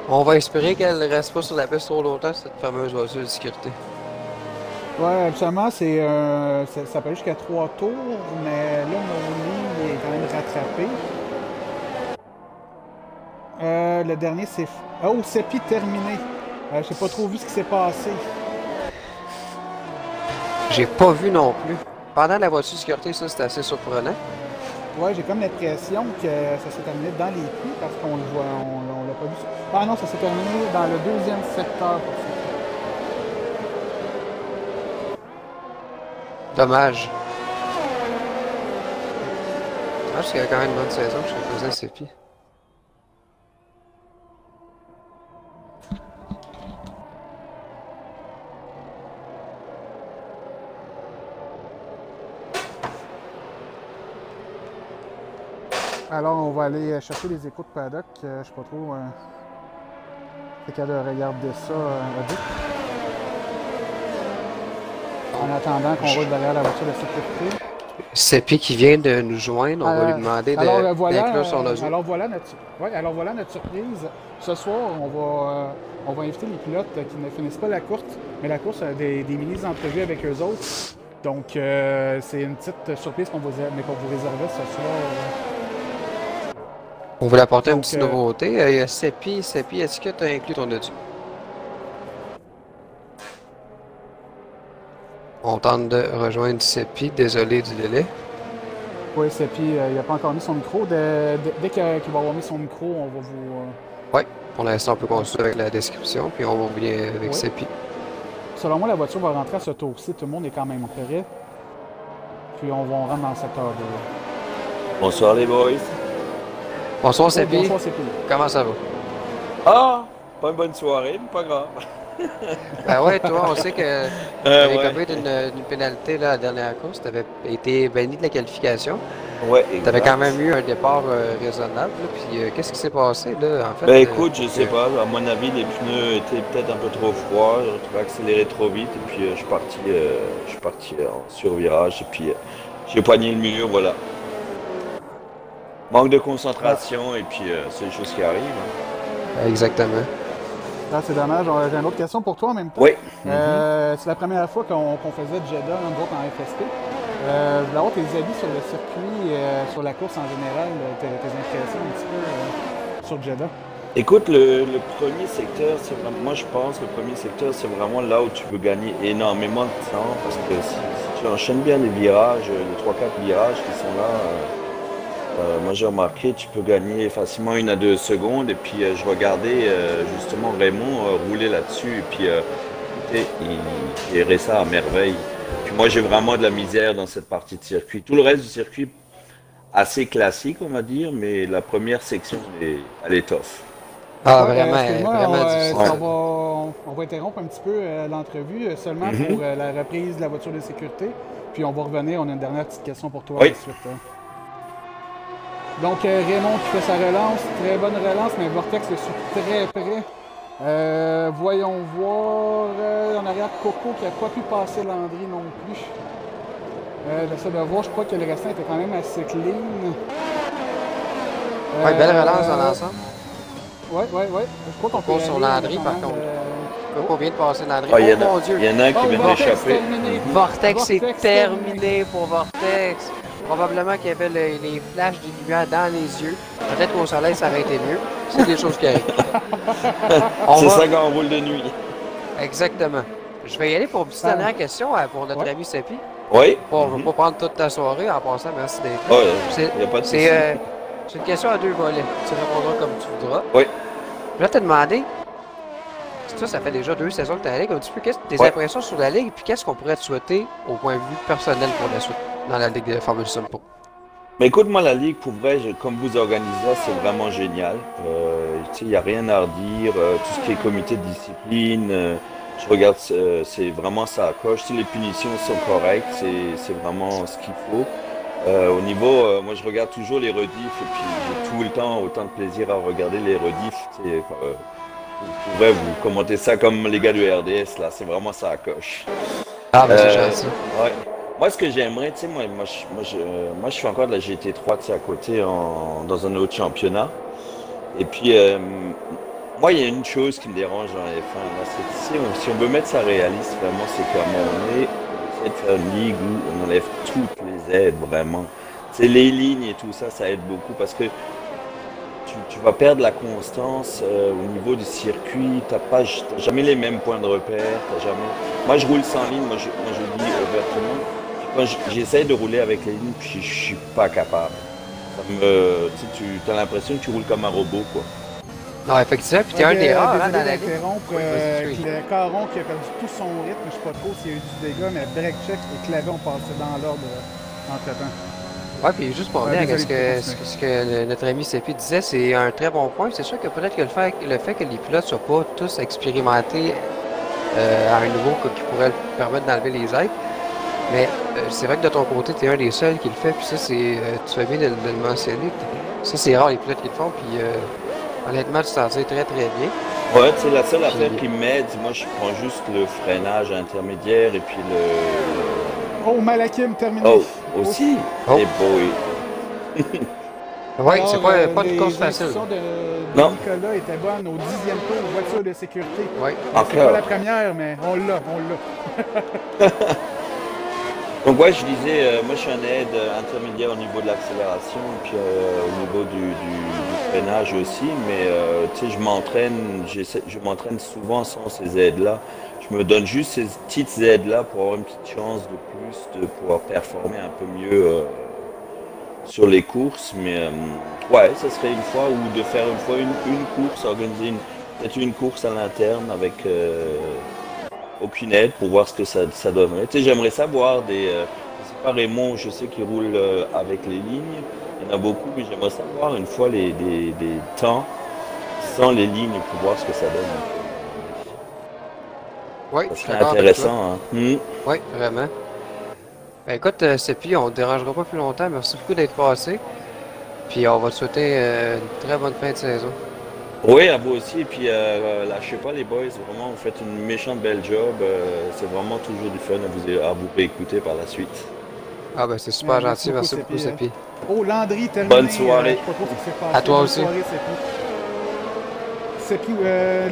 On va espérer qu'elle ne reste pas sur la piste trop longtemps, cette fameuse voiture de sécurité. Ouais, absolument, ça peut aller jusqu'à 3 tours, mais là, Noli est quand même rattrapé. Le dernier, c'est... Oh, Seppi terminé. J'ai pas trop vu ce qui s'est passé. J'ai pas vu non plus. Pendant la voiture de sécurité, ça, c'était assez surprenant. Ouais, j'ai comme l'impression que ça s'est terminé dans les puits parce qu'on le voit, on l'a pas vu. Ah non, ça s'est terminé dans le 2e secteur. Dommage. Dommage qu'il y a quand même une bonne saison chez le président Seppi. Alors, on va aller chercher les échos de paddock. Je sais pas trop. C'est qu'à de regarder ça vite. En attendant qu'on roule derrière la voiture de sécurité. Seppi qui vient de nous joindre, on va lui demander d'inclure son audio. Alors voilà notre surprise. Ce soir, on va inviter les pilotes qui ne finissent pas la course, mais la course a des mini-entrevues avec eux autres. Donc, c'est une petite surprise qu'on vous réservait ce soir. On voulait apporter une petite nouveauté. Seppi, est-ce que tu as inclus ton audio? On tente de rejoindre Seppi, désolé du délai. Oui, Seppi, il n'a pas encore mis son micro. Dès qu'il va avoir mis son micro, on va vous... Oui, pour l'instant, on peut consulter avec la description, puis on va oublier avec Seppi. Selon moi, la voiture va rentrer à ce tour-ci. Tout le monde est quand même prêt. Puis on va rentrer dans cette heure-là. Bonsoir les boys. Bonsoir, Oh, Sepi. bonsoir, c'est cool. Comment ça va? Ah, pas une bonne soirée, mais pas grave. Ben ouais, toi, on sait que t'avais Ouais, écopé d'une pénalité là, à la dernière course. T'avais été banni de la qualification. ouais, T'avais quand même exact. eu un départ raisonnable. Là, puis qu'est-ce qui s'est passé là, en fait, Ben écoute, je pour sais que. pas, à mon avis, les pneus étaient peut-être un peu trop froids, je trouvais accélérer trop vite, et puis je suis parti en survirage, et puis j'ai poigné le mur, voilà. Manque de Ah, concentration, et puis c'est des choses qui arrivent, hein. Exactement. ah, c'est dommage. J'ai une autre question pour toi en même temps. Oui. Mhm. C'est la première fois qu'on faisait Jeddah, nous autres, en FSP. Je voulais avoir tes avis sur le circuit, sur la course en général, tes impressions un petit peu sur Jeddah. Écoute, le premier secteur, c'est vraiment, moi je pense, le premier secteur, c'est vraiment là où tu peux gagner énormément de temps, parce que si tu enchaînes bien les virages, les trois quatre virages qui sont là, moi j'ai remarqué, tu peux gagner facilement 1 à 2 secondes. Et puis je regardais justement Raymond rouler là-dessus. Et puis écoutez, il gérait ça à merveille. Puis moi j'ai vraiment de la misère dans cette partie de circuit. Tout le reste du circuit, assez classique, on va dire, mais la première section, elle est tough. Ah, D'accord. vraiment, Excuse-moi, vraiment Ouais. difficile. on va interrompre un petit peu l'entrevue seulement pour Mhm. la reprise de la voiture de sécurité. Puis on va revenir, on a une dernière petite question pour toi Oui. ensuite. Donc Raymond qui fait sa relance, très bonne relance, mais Vortex le suit très près. Voyons voir en arrière Coco qui n'a pas pu passer Landry non plus. J'essaie de voir, je crois que le restant était quand même assez clean. Ouais, belle relance dans l'ensemble. Ouais. Je crois qu'on peut Coco y sur aller Landry, quand par même. contre. Oh, Coco vient de passer Landry. Ah, Oh mon Dieu! il y en a un qui oh vient Vortex d'échapper. terminé! Mhm. Vortex, c'est Vortex terminé pour Vortex. Probablement qu'il y avait les flashs de lumière dans les yeux. Peut-être qu'au soleil, ça aurait été mieux. C'est des choses qui arrivent. On C'est va. ça quand on roule de nuit. Exactement. Je vais y aller pour une petite Ça- dernière question pour notre Ouais. ami Sepi. Oui. On va Mhm. pas prendre toute ta soirée en passant. Merci d'être Oh, là. C'est il n'y a pas de souci. c'est, euh, c'est une question à deux volets. Tu répondras comme tu voudras. Oui. Je vais te demander, toi, ça fait déjà 2 saisons que tu es à la Ligue. Un petit peu, quelles tes Ouais. impressions sur la Ligue, puis qu'est-ce qu'on pourrait te souhaiter au point de vue personnel pour la suite dans la Ligue de Formule Sunpo? Mais écoute, moi, la Ligue, pour vrai, comme vous organisez ça, c'est vraiment génial. Tu sais, il n'y a rien à redire. Tout ce qui est comité de discipline, je regarde, c'est vraiment ça à coche. Si les punitions sont correctes, c'est vraiment ce qu'il faut. Au niveau, moi, je regarde toujours les rediffs et puis j'ai tout le temps autant de plaisir à regarder les rediffs. Tu sais, vous pourrez vous commenter ça comme les gars du RDS, là, c'est vraiment ça à coche. Ah, ben c'est Euh, gentil. ouais. Moi, ce que j'aimerais, tu sais, moi, je fais encore de la GT3, tu sais, à côté, dans un autre championnat. Et puis, moi, il y a une chose qui me dérange dans la F1, là, c'est si on veut mettre ça réaliste, vraiment, c'est qu'à un moment donné, on essaie de faire une ligue où on enlève toutes les aides, vraiment. C'est les lignes et tout ça, ça aide beaucoup parce que tu vas perdre la constance au niveau du circuit. T'as jamais les mêmes points de repère. T'as jamais. Moi, je roule sans ligne. Moi, je dis ouvertement. Quand j'essaie de rouler avec les lignes, puis je suis pas capable. Tu sais, tu as l'impression que tu roules comme un robot, quoi. Non, effectivement, puis t'es un des rares hein, Désolé dans la Ligue. d'interrompre. Oui, vas-y, excuse. Le Caron qui a perdu tout son rythme, je sais pas trop s'il y a eu du dégât, mais break check et clavier ont passé dans l'ordre entre-temps. Ouais, puis juste pour revenir à Désolé, ce tu peux que, continuer. ce que notre ami Sepi disait, c'est un très bon point. C'est sûr que peut-être que le fait que les pilotes soient pas tous expérimentés à un niveau qui pourrait permettre d'enlever les aides, mais c'est vrai que de ton côté, tu es un des seuls qui le fait, puis ça, tu fais bien de le mentionner. Ça, c'est rare les pilotes qui le font, puis honnêtement, tu t'en tires très très bien. Ouais, tu sais, la seule affaire Puis, qui m'aide, moi, je prends juste le freinage intermédiaire et puis Oh, Malakim terminé. Oh, aussi. oh, Et boy. ouais, Alors, c'est pas une les course facile. instructions de Non, Nicolas étaient bonnes au 10e tour, voiture de sécurité. Ouais. C'est pas la encore. première, mais on l'a. Donc ouais, je disais, moi je suis un aide intermédiaire au niveau de l'accélération et puis au niveau du freinage aussi, mais tu sais, je m'entraîne souvent sans ces aides-là. Je me donne juste ces petites aides-là pour avoir une petite chance de plus de pouvoir performer un peu mieux sur les courses, mais ouais, ça serait une fois ou de faire une fois une course, organiser peut-être une course à l'interne avec aucune aide pour voir ce que ça donnerait. Tu sais, j'aimerais savoir je sais pas, Raymond, je sais qu'il roule avec les lignes. Il y en a beaucoup, mais j'aimerais savoir une fois les temps sans les lignes pour voir ce que ça donne. Oui, Ça je suis serait d'accord avec toi. intéressant, hein. Oui, vraiment. Ben écoute, Sepi, on ne te dérangera pas plus longtemps. Merci beaucoup d'être passé. Puis on va te souhaiter une très bonne fin de saison. Oui, à vous aussi. Et puis, lâchez pas les boys. Vraiment, vous faites une méchante belle job. C'est vraiment toujours du fun à vous réécouter par la suite. Ah ben c'est super gentil. Merci Merci beaucoup, beaucoup, Sepi. Sepi. Oh, Landry terminé. Bonne Je soirée. sais pas trop ce qui s'est passé. À toi Bonne aussi. soirée, Sepi.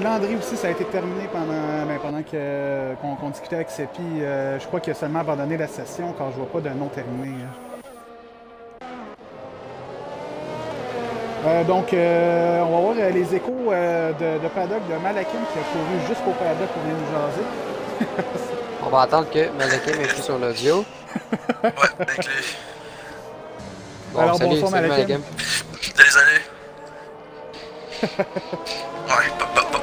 Landry aussi, ça a été terminé pendant qu'on discutait avec Sepi. Je crois qu'il a seulement abandonné la session quand je vois pas de nom terminé. Donc, on va voir les échos de paddock de Malakim qui a couru jusqu'au paddock pour venir nous jaser. On va attendre que Malakim ait pris son audio. Ouais, avec les... Bon, Alors, salut, bonsoir, salut Malakim. Désolé. Ouais,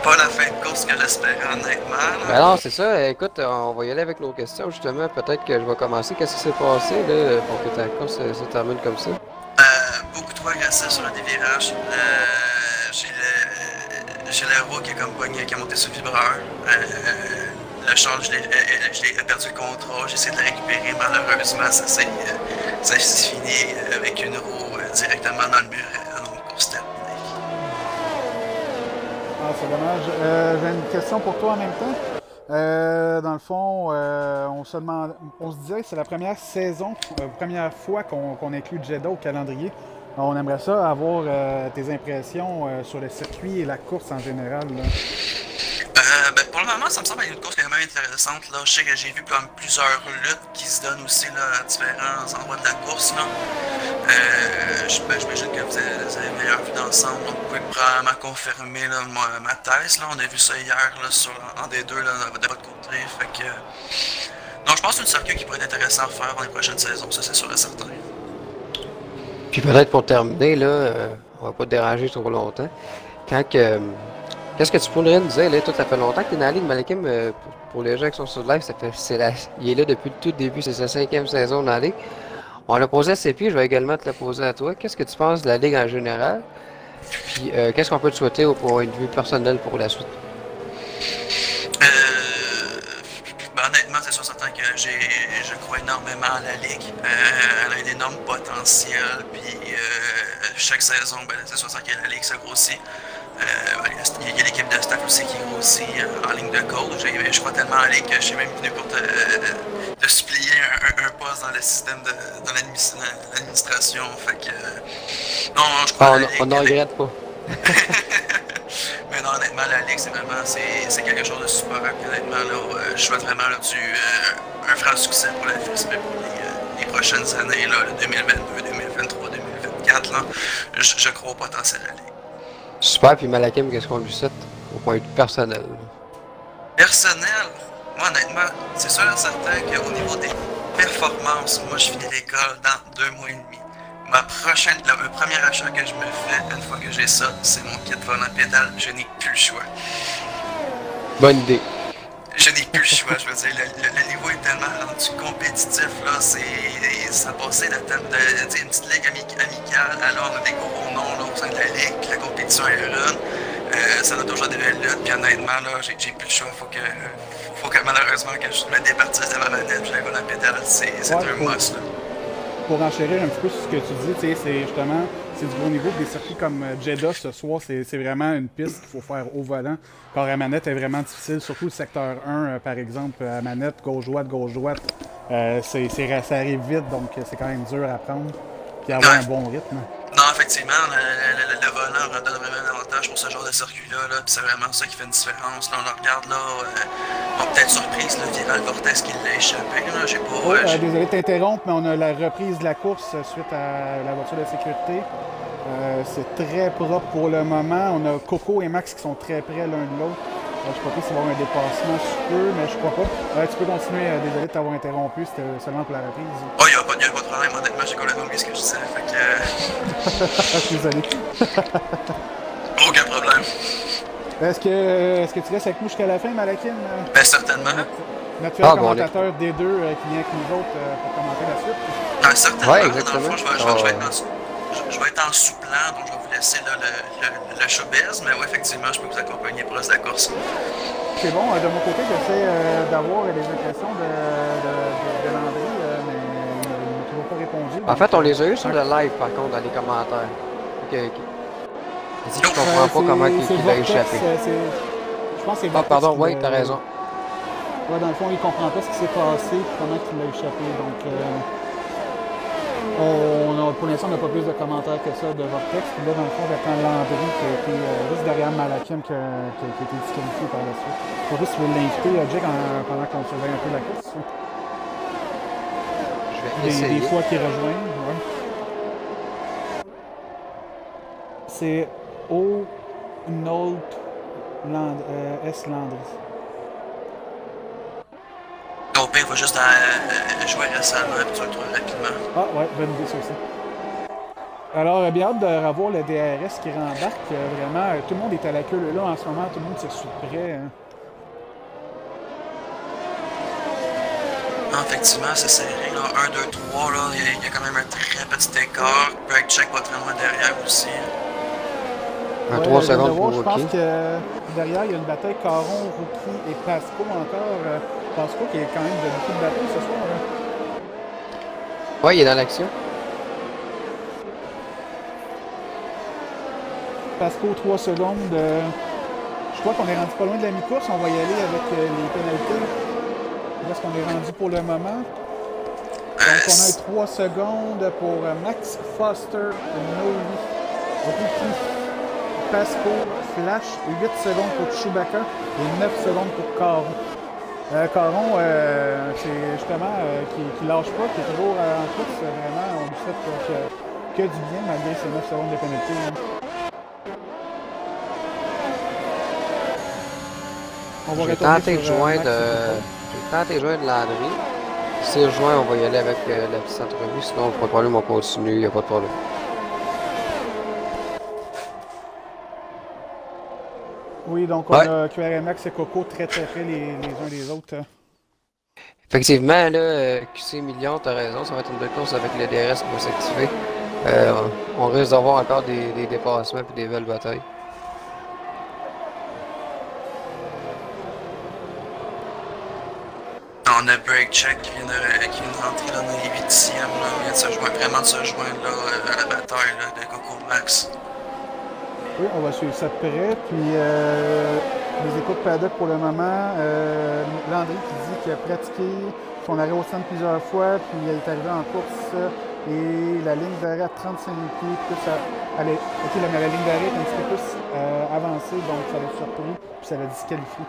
pas la fin de course que j'espérais, honnêtement. Là. Ben non, c'est ça. Écoute, on va y aller avec nos questions, justement. Peut-être que je vais commencer. Qu'est-ce qui s'est passé là, pour que ta course se termine comme ça? Beaucoup trop agressif sur un des virages. J'ai le roue qui est comme pogné, qui a monté sur le vibreur. Le char, j'ai perdu le contrôle, j'ai essayé de le récupérer. Malheureusement, ça s'est fini avec une roue directement dans le mur. Donc, course terminée. Ah, c'est dommage. J'ai une question pour toi en même temps. Dans le fond, on se disait que c'est la première saison, première fois qu'on inclut Jeddah au calendrier. On aimerait ça avoir tes impressions sur le circuit et la course en général. Là. Ben pour le moment, ça me semble être une course quand même intéressante. Là. Je sais que j'ai vu comme plusieurs luttes qui se donnent aussi là, à différents endroits de la course. Là. J'imagine que vous avez une meilleure vue d'ensemble. Vous pouvez probablement confirmer là, ma thèse. Là. On a vu ça hier là, sur un des deux là, de votre côté. Fait que, non, je pense que c'est un circuit qui pourrait être intéressant à faire dans les prochaines saisons. Ça, c'est sûr et certain. Puis peut-être pour terminer, là, on va pas te déranger trop longtemps. Qu'est-ce que tu pourrais nous dire, là? Toi, ça fait longtemps que tu es dans la ligue, Malakim, pour les gens qui sont sur le live, il est là depuis le tout début, c'est sa 5e saison dans la ligue. On l'a posé à Sepi, je vais également te la poser à toi. Qu'est-ce que tu penses de la ligue en général? Puis qu'est-ce qu'on peut te souhaiter au point de vue personnel pour la suite? Ben, honnêtement, c'est sûr certain que je crois énormément à la ligue. Elle a un énorme potentiel, puis chaque saison, ben, c'est sûr certain que la ligue se grossit. Il y a l'équipe de staff aussi qui grossit en ligne de code. Je crois tellement à la ligue que je suis même venu pour te supplier un poste dans le système dans l'administration. Fait que non, je crois à la ligue. On n'en regrette pas. Mais non, honnêtement, la Ligue, c'est vraiment c'est quelque chose de super. Honnêtement, là, je souhaite vraiment là, un franc succès pour la FSP pour les prochaines années, là, le 2022, 2023, 2024. Là, je crois au potentiel de la Ligue. Super, puis Malakim, qu'est-ce qu'on lui souhaite au point de vue personnel? Personnel, moi, honnêtement, c'est sûr et certain qu'au niveau des performances, moi, je finis l'école dans 2 mois et demi. Le premier achat que je me fais, une fois que j'ai ça, c'est mon kit volant pédale. Je n'ai plus le choix. Bonne idée. Je n'ai plus le choix, je veux dire, le niveau est tellement rendu compétitif, là, ça passait de une petite ligue amicale, alors on a des gros noms là, au sein de la ligue, puis la compétition est run, ça a toujours des belles luttes, puis honnêtement, là, j'ai plus le choix, faut que malheureusement que je me départisse de ma manette, puis la volant pédale, c'est un must, là. Pour enchérir un petit peu sur ce que tu dis, c'est justement, c'est du gros niveau. Des circuits comme Jeddah ce soir, c'est vraiment une piste qu'il faut faire au volant. Car la manette est vraiment difficile, surtout le secteur 1, par exemple, à manette gauche-droite, ça arrive vite, donc c'est quand même dur à prendre. Puis avoir un bon rythme. Non, effectivement, le volant redonne vraiment un avantage pour ce genre de circuit-là. Là, puis c'est vraiment ça qui fait une différence. Là, on le regarde, là, on peut-être surprise, le Viral Vortex qui l'a échappé. Là, j'ai pas, désolé de t'interrompre, mais on a la reprise de la course suite à la voiture de sécurité. C'est très propre pour le moment. On a Coco et Max qui sont très près l'un de l'autre. Je ne sais pas s'il va y avoir un dépassement sur eux, mais je crois pas. Tu peux continuer. Désolé de t'avoir interrompu, c'était seulement pour la reprise. Oh, il n'y a pas de problème. Honnêtement, j'ai complètement oublié ce que je disais. Fait que... Désolé. Aucun problème. Est-ce que tu restes avec nous jusqu'à la fin, Malakim? Ben, certainement. Notre fidèle commentateur D2 qui vient avec nous autres pour commenter la suite. Ah, certainement. Ouais, exactement. Dans le fond, je vais être dans ça. je vais être en sous-plan, donc je vais vous laisser là, le showbiz, mais ouais, effectivement, je peux vous accompagner pour le reste de la course. C'est bon, de mon côté, j'essaie d'avoir des impressions de Landry, mais il m'a toujours pas répondu. En fait, on les a eu sur le live, par contre, dans les commentaires. Ok, ok. Il dit qu'il comprend pas comment il a échappé. Je pense que c'est Ah, Vortex pardon, qui oui, l'a- t'as raison. Ouais, dans le fond, il comprend pas ce qui s'est passé et comment il l'a échappé. Donc, pour l'instant, on n'a pas plus de commentaires que ça de Vortex. Puis là, dans le fond, j'attends Landry qui a été juste derrière Malakian qui a été disqualifié par la suite. Pas juste si vous l'inviter, Jack, pendant qu'on surveille un peu la course. Je vais essayer. Des fois qu'il rejoint. Ouais. C'est O. Nolt S. Landry. Au pire, il va juste jouer récemment, puis tu vas le trouver rapidement. Ah ouais, bonne idée ça aussi. Alors, bien hâte de revoir le DRS qui rembarque. Vraiment, tout le monde est à la queue là en ce moment, tout le monde se suit de près. Hein. Ah, effectivement, c'est serré, là. 1, 2, 3, là. Il y a quand même un très petit écart. Break check va très loin derrière aussi. Un Ouais, 3 je viens de secondes voir, pour je pense Rookie. que derrière, il y a une bataille Caron, Rookie et Pasco encore. Pasco qui est quand même de beaucoup de batailles ce soir. Là. Ouais, il est dans l'action. Pasco, 3 secondes. Je crois qu'on est rendu pas loin de la mi-course. On va y aller avec les pénalités. Où est-ce qu'on est rendu pour le moment? Donc, on a 3 secondes pour Max Foster, Novi, Rookie, Pasco, Flash, 8 secondes pour Chewbacca et 9 secondes pour Caron. Caron, c'est justement qui lâche pas, qui est toujours en course. Vraiment, on lui souhaite que du bien malgré ces 9 secondes de pénalité. Hein. On va Je vais retomber tenter de sur, joindre, Max je vais tenter de joindre Landry. Si je joins, on va y aller avec la petite entrevue. Sinon, pas de problème, on continue, il n'y a pas de problème. Oui, donc on Ouais. a QRMX et Coco très près les uns des autres. Effectivement, là, QC Million, t'as raison, ça va être une belle course avec le DRS qui va s'activer. On risque d'avoir encore des dépassements et des belles batailles. On a break check qui vient de rentrer là, dans les 8e. Là. On vient de se joindre, vraiment de se joindre là, à la bataille là, de Coco Max. Oui, on va suivre ça de près. Puis les échos de paddock pour le moment. Landry qui dit qu'il a pratiqué son arrêt au centre plusieurs fois, puis il est arrivé en course et la ligne d'arrêt à 35 pieds, plus allez, ok, mais la ligne d'arrêt est un petit peu plus avancée, donc ça l'a surpris, puis ça l'a disqualifié.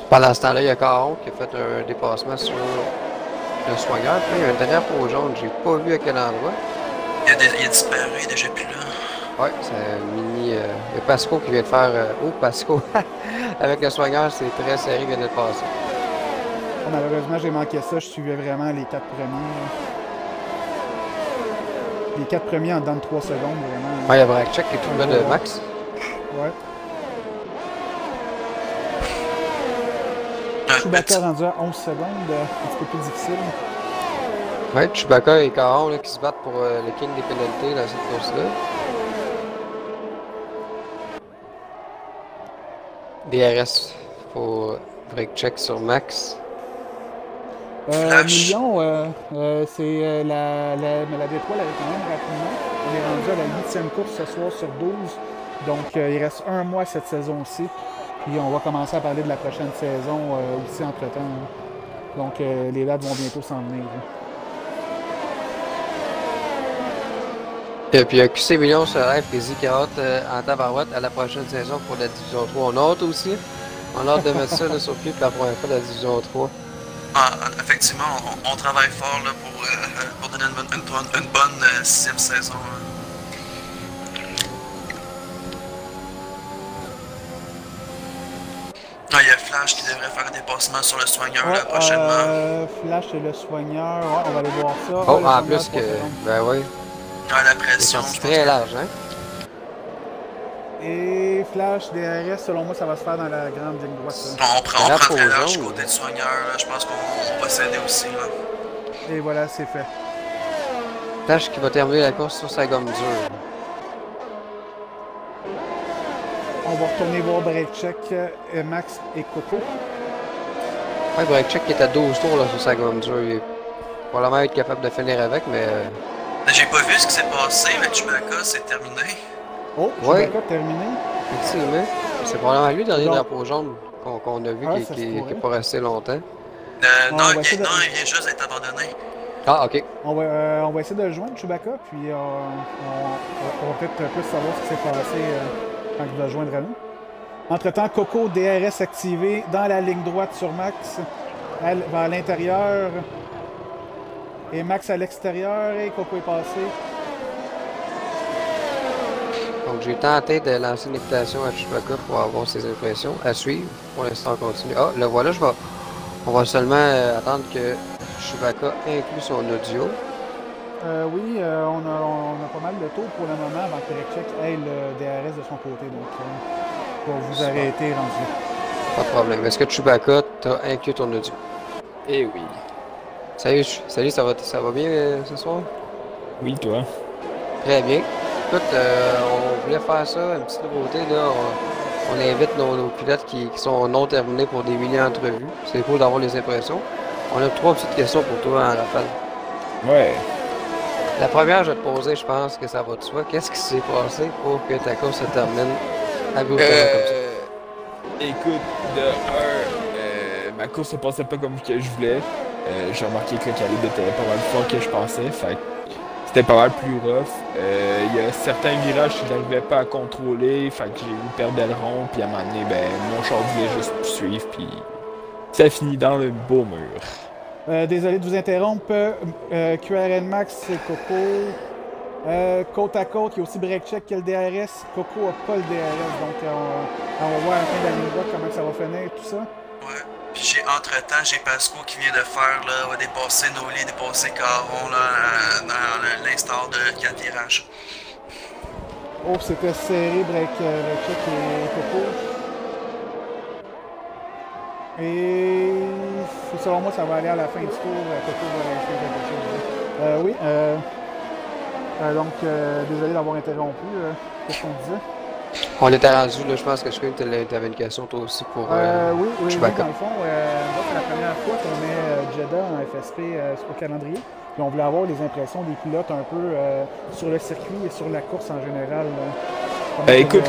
Pendant ce temps-là, il y a Caron qui a fait un dépassement sur le soigneur. Puis il y a un drapeau jaune, j'ai pas vu à quel endroit. Il a disparu, il est déjà plus là. Ouais, c'est un mini. Il y a Pasco qui vient de faire. Oh, Pasco! Avec le soigneur, c'est très serré, il vient de passer. Malheureusement, j'ai manqué ça. Je suivais vraiment les 4 premiers. Les 4 premiers en dedans de 3 secondes, vraiment. Ouais, il y a Bragchek qui est tout bas de Max. Ouais. Chewbacca rendu à 11 secondes, un petit peu plus difficile. Ouais, Chewbacca et Caron là, qui se battent pour le king des pénalités dans cette course-là. DRS pour break check sur Max. Million, c'est la Détroit l'avait quand même rapidement. On est rendu à la 8e course ce soir sur 12. Donc il reste un mois cette saison-ci. Puis on va commencer à parler de la prochaine saison aussi entre-temps. Hein. Donc les dates vont bientôt s'en venir. Hein. Et puis QC Million sur live qui dit qu'il a hâte en tabarouette à la prochaine saison pour la Division 3. On a hâte aussi. On a hâte de mettre ça là, sur pied pour la première fois de la Division 3. Ah, effectivement, on travaille fort là, pour donner une bonne 6e saison. Hein. Ah, il y a Flash qui devrait faire un dépassement sur le soigneur là, prochainement. Flash et le soigneur, ouais, on va aller voir ça. Oh, en plus que. Ben oui. Ah, la pression. C'est très large, hein? Et Flash, DRS, selon moi, ça va se faire dans la grande ligne droite. On prend très large du côté du soigneur. Là. Je pense qu'on va s'aider aussi. Là. Et voilà, c'est fait. Flash qui va terminer la course sur sa gomme dure. On va retourner voir Breakcheck, Max et Coco. Ouais, Breakcheck qui est à 12 tours là, sur sa gomme dure. Il va probablement être capable de finir avec, mais. J'ai pas vu ce qui s'est passé, mais Chewbacca, c'est terminé. Oh, Chewbacca terminé. Effectivement. C'est probablement lui, le dernier drapeau jaune qu'on a vu qui n'est pas resté longtemps. Non, il vient juste d'être abandonné. Ah, ok. On va essayer de le joindre, Chewbacca, puis on va peut-être plus savoir ce qui s'est passé quand il va joindre à nous. Entre-temps, Coco, DRS activé dans la ligne droite sur Max. Elle va à l'intérieur. Et Max à l'extérieur, et Coco est passé. Donc j'ai tenté de lancer une invitation à Chewbacca pour avoir ses impressions à suivre. Pour l'instant, on continue. Ah, le voilà, on va seulement attendre que Chewbacca inclue son audio. Oui, on a pas mal de tours pour le moment avant que Breakcheck ait le DRS de son côté. Donc, pour vous arrêter rendu. Pas de problème. Est-ce que Chewbacca t'a inclus ton audio? Eh oui. Salut, ça va bien ce soir? Oui, toi? Très bien. Écoute, on voulait faire ça, une petite nouveauté, là. On invite nos pilotes qui sont non terminés pour des mini-entrevues. C'est cool d'avoir les impressions. On a 3 petites questions pour toi, hein, Raphaël. Ouais. La première, je vais te poser, je pense que ça va de soi. Qu'est-ce qui s'est passé pour que ta course se termine abruptement comme ça? Écoute, ma course se passait pas comme que je voulais. J'ai remarqué que le calibre était pas mal plus fort que je pensais. Fait que c'était pas mal plus rough. Il y a certains virages que je n'arrivais pas à contrôler. Fait que j'ai eu une perte d'aileron. Puis à un moment donné, mon char voulait juste suivre. Puis ça finit dans le beau mur. Désolé de vous interrompre. QRN Max et Coco. Côte à côte, il y a aussi Breakcheck qui a le DRS. Coco n'a pas le DRS. Donc on va voir à la fin de la ligne droite comment ça va finir, tout ça. Ouais. Puis entre-temps, j'ai Pasco qui vient de faire, là, va dépasser Noli, dépasser Caron, là, dans l'instant de 4 virages. Oh, c'était serré, Breakcheck et Coco. Et selon moi, ça va aller à la fin du tour. Coco va réussir quelque chose. Oui. Donc, désolé d'avoir interrompu. Qu'est-ce qu'on disait? On était rendu, là, je pense que je crois que tu avais une question toi aussi pour oui, Chewbacca. dans le fond, c'est la première fois qu'on met Jeddah en FSP au calendrier. Puis on voulait avoir les impressions des pilotes un peu sur le circuit et sur la course en général. Écoute,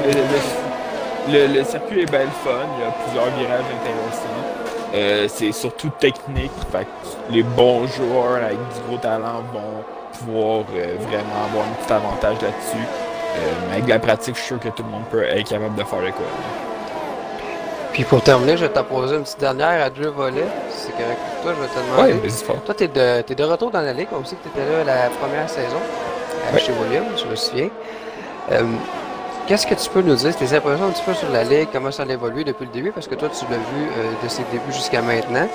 le circuit est bien le fun. Il y a plusieurs virages intéressants. C'est surtout technique. Fait que les bons joueurs avec du gros talent vont pouvoir vraiment avoir un petit avantage là-dessus. Mais avec la pratique, je suis sûr que tout le monde peut être capable de faire le quoi. Puis pour terminer, je vais te poser une petite dernière à 2 volets. Si c'est correct pour toi, je vais te demander. Ouais, vas-y fort. Toi, t'es de retour dans la ligue, comme si tu étais là la première saison chez Williams, je me souviens. Qu'est-ce que tu peux nous dire, tes impressions un petit peu sur la ligue, comment ça a évolué depuis le début, parce que toi, tu l'as vu de ses débuts jusqu'à maintenant.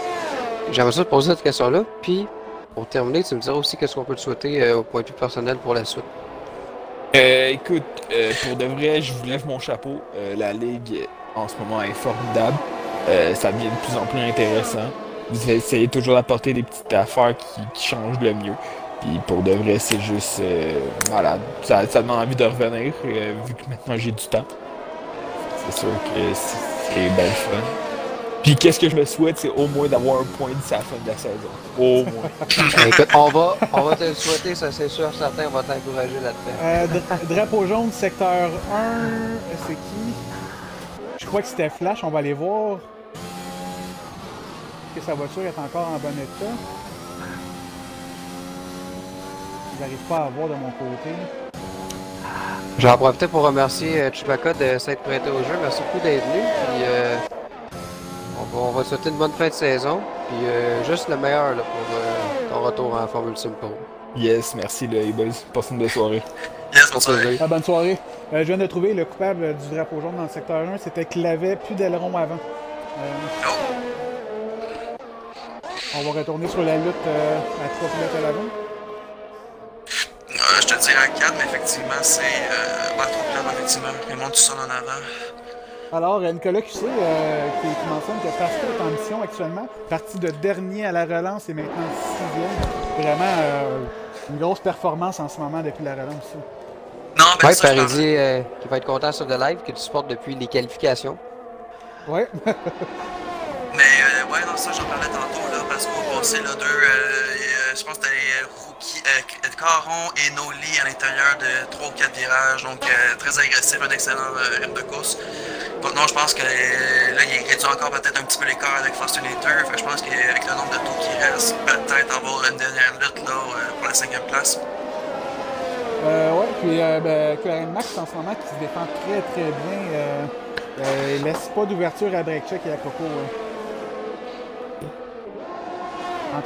J'aimerais ça te poser cette question-là. Puis, pour terminer, tu me diras aussi qu'est-ce qu'on peut te souhaiter au point de vue personnel pour la suite. Écoute, pour de vrai, je vous lève mon chapeau. La ligue, en ce moment, est formidable. Ça devient de plus en plus intéressant. Vous essayez toujours d'apporter des petites affaires qui changent le mieux. Puis pour de vrai, c'est juste malade. Ça donne envie de revenir, vu que maintenant j'ai du temps. C'est sûr que c'est bien fun. Puis qu'est-ce que je me souhaite, c'est au moins d'avoir un point d'ici à la fin de la saison. Au moins. Écoute, on va te le souhaiter, ça c'est sûr, certain, on va t'encourager là-dedans. Drapeau jaune, secteur 1, c'est qui? Je crois que c'était Flash, on va aller voir. Est-ce que sa voiture est encore en bon état? Je n'arrive pas à voir de mon côté. J'en profite pour remercier Chewbacca de s'être prêté au jeu. Merci beaucoup d'être venu. Puis on va te souhaiter une bonne fin de saison. Puis juste le meilleur là, pour ton retour en Formule Sim Pro. Yes, merci les boys. Passez une belle soirée. Yes, bonne soirée. Bonne soirée. Je viens de trouver le coupable du drapeau jaune dans le secteur 1. C'était qu'il avait plus d'aileron avant. On va retourner sur la lutte à 3 pilotes à l'avant. Je te dirais à 4, mais effectivement, c'est trop clair, effectivement. Raymond tout seul en avant. Alors, Nicolas QC qui mentionne que Pascal est en mission actuellement, parti de dernier à la relance et maintenant 6e. Vraiment une grosse performance en ce moment depuis la relance. Non, ben Ouais, ça, je Paridi parlais. qui va être content sur le live, que tu supportes depuis les qualifications. Ouais. Mais ouais, non, ça, j'en parlais tantôt, là, parce qu'au passé, là, je pense que c'était Rookie, Caron et Noli à l'intérieur de 3 ou 4 virages, donc très agressif, un excellent rythme de course. Donc non, je pense que là, il réduit encore peut-être un petit peu l'écart avec Fostinator, fait que je pense qu'avec le nombre de tours qui reste, peut-être avoir une dernière lutte là, pour la 5e place. Ouais, puis Clarence Max en ce moment qui se défend très très bien. Il laisse pas d'ouverture à Breakcheck et à Coco.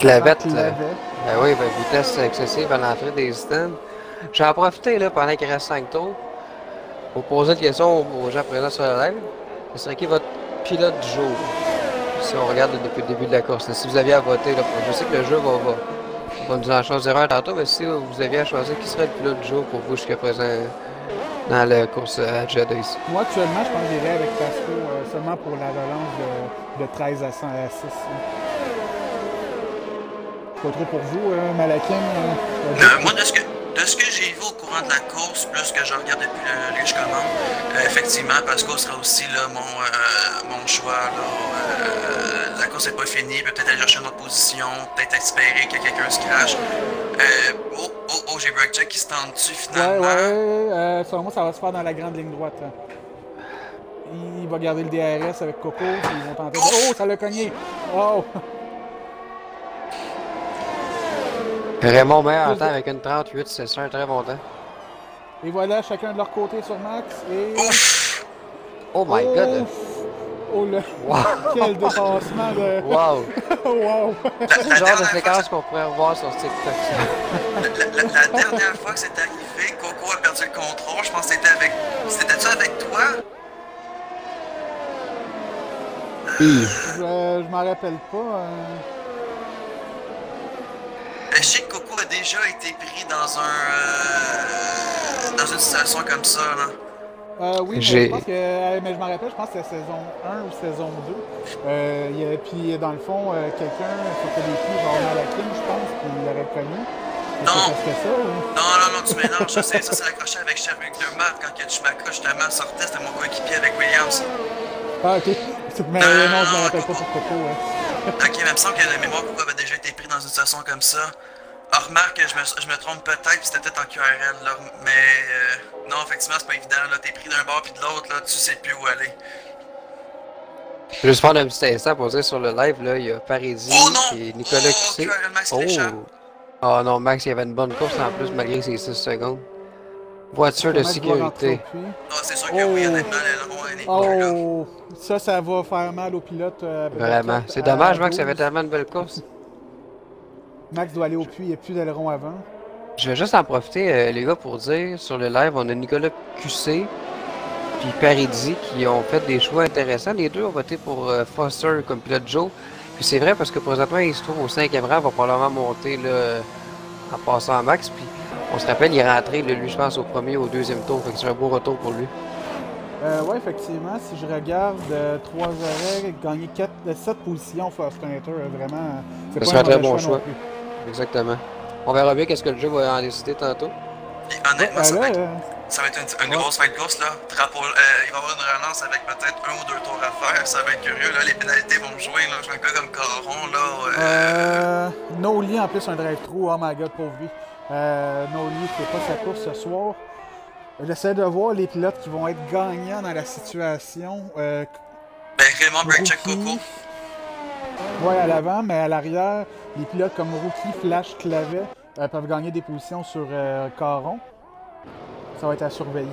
Clavette, ben oui, ben, vitesse excessive à l'entrée des stands. J'en ai profité là, pendant qu'il reste 5 tours pour poser une question aux gens présents sur le live. Ce serait qui votre pilote du jour? Si on regarde depuis le début de la course. Là, si vous aviez à voter, là, je sais que le jeu va nous en choisir un tantôt, mais si vous aviez à choisir qui serait le pilote du jour pour vous jusqu'à présent dans la course à Jadis? Moi, actuellement, je pense que j'irai avec Pasco seulement pour la relance de 13 à 6. Pas trop pour vous, Malakin? Moi, de ce que j'ai vu au courant de la course, plus que je regarde depuis le je commande, effectivement, Pascal sera aussi là, mon choix. Là, la course n'est pas finie, peut-être aller chercher une autre position, peut-être espérer que quelqu'un se crache. J'ai Breakcheck qui se tend dessus finalement. Selon moi, ça va se faire dans la grande ligne droite. Là. Il va garder le DRS avec Coco, ils vont tenter. Oh, ça l'a cogné! Oh! Raymond meilleur en temps avec une 38, c'est un très bon temps. Et voilà, chacun de leur côté sur Max. Et... Oh my god! Oh là! Wow. Quel dépassement de... Wow! Wow! C'est le genre de séquence qu'on pourrait revoir sur TikTok. La dernière fois que c'est arrivé, Coco a perdu le contrôle. Je pense que c'était-tu avec toi? Je m'en rappelle pas. Je sais que Coco a déjà été pris dans une situation comme ça, là. Oui, mais je pense que, mais je m'en rappelle, je pense que c'était saison 1 ou saison 2. Puis dans le fond, quelqu'un sur les pieds, genre Malakin, je pense, qu'il l'aurait connu. Non. C'était ça, ou? Non, tu mélanges. Ça, c'est l'accroché avec Sherwick Dermatt quand Schumacher justement sortait, c'était mon coéquipier avec Williams. Ah, ok. Mais non, je me rappelle pas pour Coco. Ok, mais il me semble que la mémoire Coco avait déjà été pris dans une situation comme ça. Ah, remarque, je me trompe peut-être, puis c'était peut-être en QRL, là. Mais non, effectivement, c'est pas évident, là. T'es pris d'un bord puis de l'autre, là, tu sais plus où aller. Je vais juste prendre un petit instant pour dire sur le live, là, il y a Parisi et Nicolas Cussé. QRL Max l'échappe. Oh non, Max, il y avait une bonne course en plus, malgré ses 6 secondes. Voiture de sécurité. Ah, c'est sûr que oui, honnêtement, l'aileron, ça va faire mal au pilote. Vraiment. C'est dommage, Max, il avait tellement une belle course. Max doit aller au puits, il n'y a plus d'aileron avant. Je vais juste en profiter, les gars, pour dire, sur le live, on a Nicolas Cussé puis Paridi qui ont fait des choix intéressants. Les deux ont voté pour Foster comme pilote Joe. Puis c'est vrai parce que présentement, il se trouve au 5e rang, il va probablement monter là, en passant à Max. Puis on se rappelle, il est rentré, lui, je pense, au premier ou au 2e tour. Fait que c'est un beau retour pour lui. Oui, effectivement, si je regarde 3 arrêts, gagner 7 positions Fostinator, vraiment, c'est pas un très bon choix. Exactement. On verra bien qu'est-ce que le jeu va en décider tantôt. Et honnêtement, ça va être une grosse fin de course, là. Il va y avoir une relance avec peut-être 1 ou 2 tours à faire. Ça va être curieux, là. Les pénalités vont jouer, là. Je vois un gars comme Caron, là. Noli, en plus, un drive-through. Oh my god, pauvre lui. Noli fait pas sa course ce soir. J'essaie de voir les pilotes qui vont être gagnants dans la situation. Raymond Breakcheck Coco. Oui, à l'avant, mais à l'arrière, les pilotes comme Rookie, Flash, Clavet peuvent gagner des positions sur Caron. Ça va être à surveiller.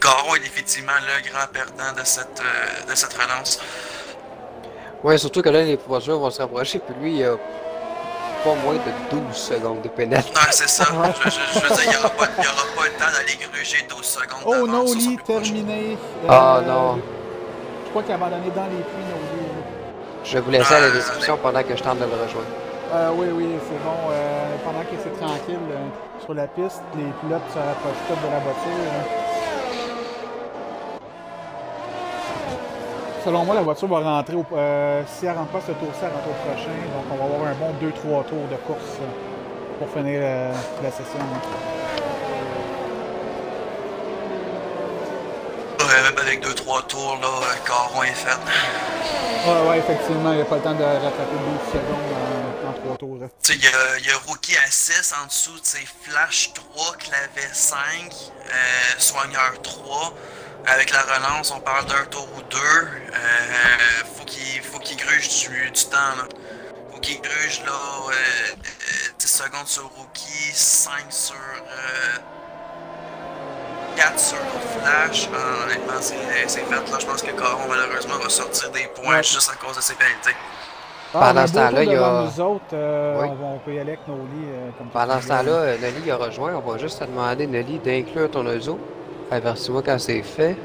Caron est effectivement le grand perdant de cette relance. Oui, surtout que là, les voitures vont se rapprocher, puis lui, il a pas moins de 12 secondes de pénalité. Non, c'est ça. Je veux dire, il n'y aura pas le temps d'aller gruger 12 secondes. Oh, Noli, terminé. Ah non. Je crois qu'il a abandonné dans les puits, Noli. Je vais vous laisser à la description pendant que je tente de le rejoindre. Oui, c'est bon. Pendant que c'est tranquille sur la piste, les pilotes se rapprochent tous de la voiture. selon moi, la voiture va rentrer, si elle rentre pas ce tour-ci, elle rentre au prochain. Donc on va avoir un bon 2-3 tours de course pour finir la session. Même avec 2-3 tours, là, Caron est fait. Ouais, effectivement, il n'y a pas le temps de rattraper 12 secondes en 3 tours. Tu sais, il y a Rookie à 6 en dessous, tu sais, Flash 3, Clavet 5, Soigneur 3. Avec la relance, on parle d'un tour ou deux. Faut qu'il gruge du temps, là. Faut qu'il gruge, là, 10 secondes sur Rookie, 5 sur... 4 sur Flash. Honnêtement, c'est fait, là. Je pense que Caron, malheureusement, va sortir des points juste à cause de ses pénalités. Pendant ce temps-là, il y a... Nous autres, Oui. on peut y aller avec Noli. Pendant ce temps-là, Noli a rejoint. On va juste te demander, Noli, d'inclure ton audio. Avertis-moi quand c'est fait.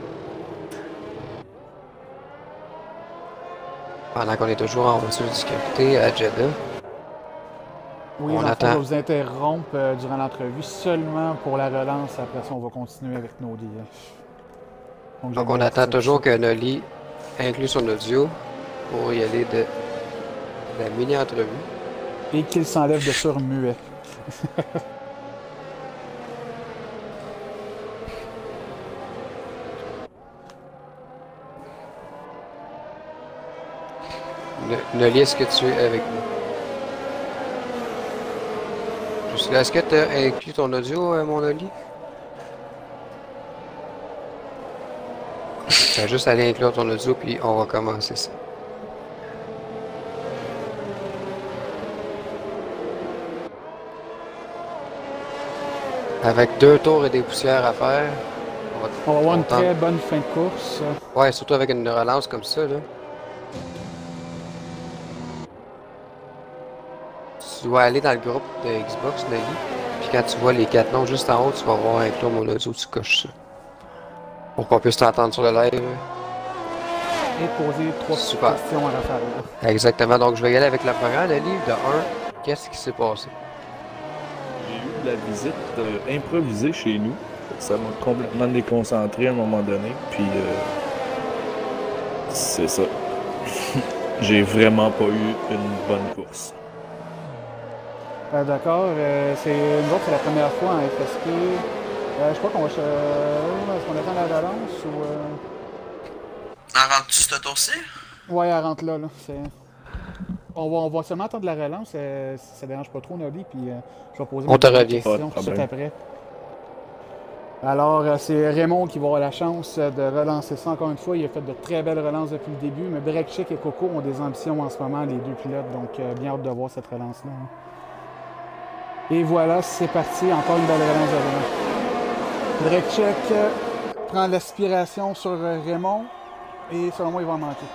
Pendant qu'on est toujours en voiture de sécurité à Jeddah. Oui, on on attend. va vous interrompre durant l'entrevue seulement pour la relance. Après ça, on va continuer avec Noli. Donc on attend toujours que Noli inclue son audio pour y aller de la mini-entrevue. Et qu'il s'enlève de sur muet. Noli, est-ce que tu es avec nous? Je suis là. Est-ce que tu as inclus ton audio, mon Noli? Tu vas juste aller inclure ton audio, puis on va commencer ça. Avec 2 tours et des poussières à faire, on va avoir une très bonne fin de course. Ouais, surtout avec une relance comme ça, là. Tu dois aller dans le groupe de Xbox, Noli, puis quand tu vois les 4 noms juste en haut, tu vas voir inclure mon audio, tu coches ça. Pour qu'on puisse t'entendre sur le live. Et poser 3 questions à Raphaël. Exactement, donc je vais y aller avec la première, Noli. De 1, qu'est-ce qui s'est passé? J'ai eu de la visite improvisée chez nous. Ça m'a complètement déconcentré à un moment donné. Puis, c'est ça. J'ai vraiment pas eu une bonne course. D'accord. C'est la première fois en FSP. Je crois qu'on va... Est-ce qu'on attend la relance ou... En rentres-tu ce tour-ci? Ouais, elle rentre là. On va seulement attendre la relance, si ça dérange pas trop, Noli, puis je vais poser une question tout de suite après. Alors, c'est Raymond qui va avoir la chance de relancer ça encore une fois. Il a fait de très belles relances depuis le début, mais Brekchik et Coco ont des ambitions en ce moment, les deux pilotes, donc bien hâte de voir cette relance-là. Et voilà, c'est parti, encore une belle relance de Raymond. Brekchik prend l'aspiration sur Raymond, et selon moi, il va en manquer.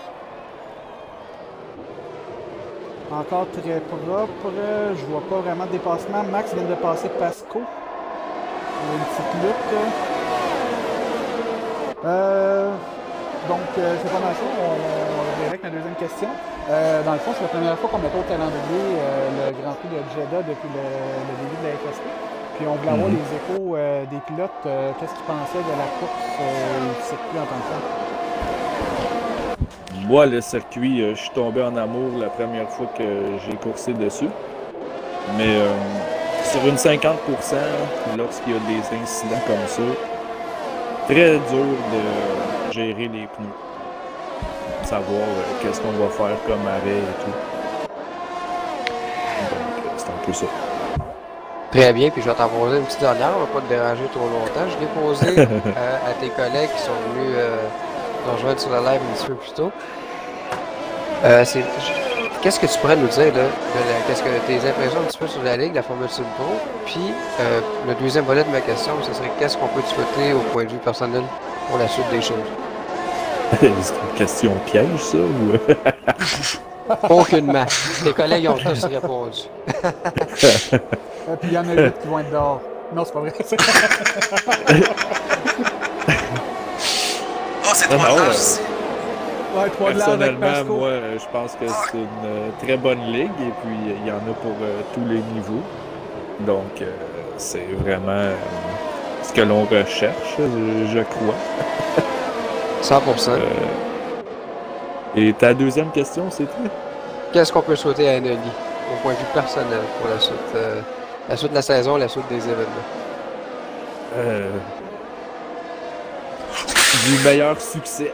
Encore très propre, je vois pas vraiment de dépassement. Max vient de passer Pasco. Une petite lutte. Donc, c'est pas mal ça. On va avec ma deuxième question. Dans le fond, c'est la première fois qu'on met au calendrier le Grand Prix de Jeddah depuis le début de la FSP. Puis on voulait avoir les échos des pilotes. Qu'est-ce qu'ils pensaient de la course du circuit en tant que tel? Moi, le circuit, je suis tombé en amour la première fois que j'ai coursé dessus. Mais sur une 50%, lorsqu'il y a des incidents comme ça, très dur de gérer les pneus. Savoir qu'est-ce qu'on va faire comme arrêt et tout. Donc, c'est un peu ça. Très bien, puis je vais t'en poser une petite dernière, on va pas te déranger trop longtemps. Je l'ai posé à tes collègues qui sont venus nous rejoindre sur le live un petit peu plus tôt. Qu'est-ce que tu pourrais nous dire là, qu'est-ce que tes impressions un petit peu sur la Ligue, la Formule Sud Pro? Puis le deuxième volet de ma question, ce serait qu'est-ce qu'on peut te souhaiter au point de vue personnel pour la suite des choses? C'est une question piège, ça, ou... Aucunement. Tes collègues ont tous répondu. Puis il y en a 8 qui vont être dehors. Non, c'est pas vrai. Oh, c'est 3 heures ici. Ouais, 3 de l'heure avec Personnellement, Pasco. moi, je pense que c'est une très bonne ligue et puis il y en a pour tous les niveaux. Donc, c'est vraiment ce que l'on recherche, je crois. 100%. Et ta deuxième question, c'était? Qu'est-ce qu'on peut souhaiter à Enoli, au point de vue personnel, pour la suite de la saison, la suite des événements? Du meilleur succès.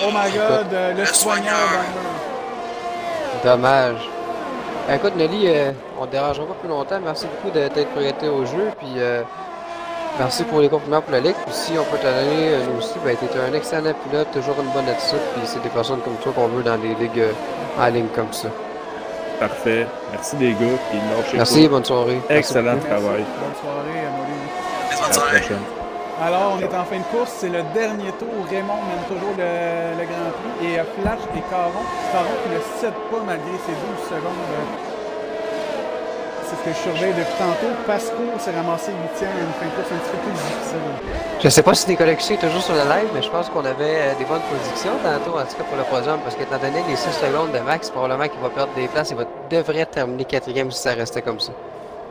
Oh my god, le soigneur Dommage. Écoute, Nelly, on te dérangera pas plus longtemps. Merci beaucoup d'être prêté au jeu. Puis merci pour les compliments pour la Ligue. Puis si on peut te donner, nous aussi, ben, tu es un excellent pilote, toujours une bonne attitude. Puis c'est des personnes comme toi qu'on veut dans des ligues en ligne comme ça. Parfait. Merci les gars. Puis merci, bonne soirée. Excellent travail. Bonne soirée, Molly. À la prochaine. Alors, on est en fin de course, c'est le dernier tour. Raymond mène toujours le Grand Prix. Et Flash et Caron. Caron qui ne cède pas malgré ses 12 secondes. C'est ce que je surveille depuis tantôt. Pasco s'est ramassé 8e à une fin de course un petit peu plus difficile. Je sais pas si tes collections sont toujours sur le live, mais je pense qu'on avait des bonnes positions tantôt, en tout cas pour le podium, parce qu'étant donné les 6 secondes de Max, probablement qu'il va perdre des places et devrait terminer 4e si ça restait comme ça.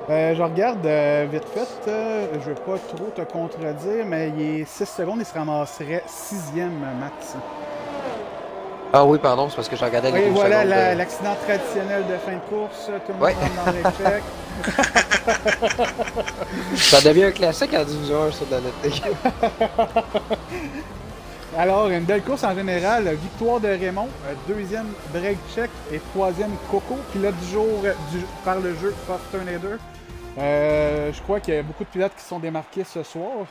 Je regarde vite fait, je ne veux pas trop te contredire, mais il est 6 secondes, il se ramasserait 6e max. Ah oui, pardon, c'est parce que je regardais les 12 voilà secondes. l'accident traditionnel de fin de course, tout le monde rentre dans les checks. Ça devient un classique en division 1 sur de notre équipe. Alors, une belle course en général, victoire de Raymond, 2e break check et 3e Coco, pilote du jour par le jeu Fox Tornado. Je crois qu'il y a beaucoup de pilotes qui sont démarqués ce soir.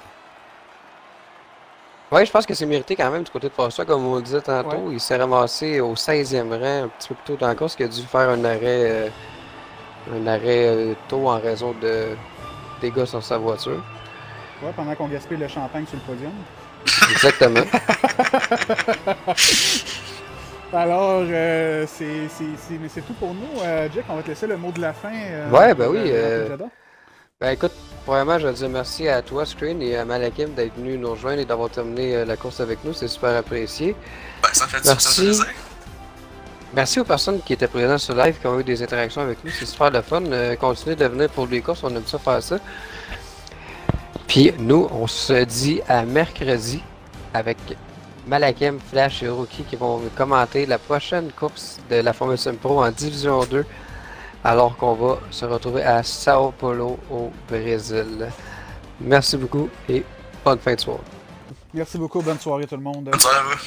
Oui, je pense que c'est mérité quand même du côté de Foster, comme on le disait tantôt. Ouais. Il s'est ramassé au 16e rang, un petit peu plus tôt dans la course, qui a dû faire un arrêt tôt en raison de dégâts sur sa voiture. Ouais, pendant qu'on gaspille le champagne sur le podium. Exactement. Alors, c'est tout pour nous. Jack, on va te laisser le mot de la fin. Ouais, ben oui. Jada. Ben écoute, premièrement, je veux dire merci à toi, Screen, et à Malakim d'être venu nous rejoindre et d'avoir terminé la course avec nous. C'est super apprécié. Ben, ça fait Merci. plaisir. Merci aux personnes qui étaient présentes sur live, qui ont eu des interactions avec nous. C'est super le fun. Continuez de venir pour les courses, on aime ça faire ça. Puis nous, on se dit à mercredi avec Malakim, Flash et Rookie qui vont commenter la prochaine course de la Formule Sim Pro en Division 2, alors qu'on va se retrouver à Sao Paulo au Brésil. Merci beaucoup et bonne fin de soirée. Merci beaucoup, bonne soirée tout le monde. Bonne soirée à vous.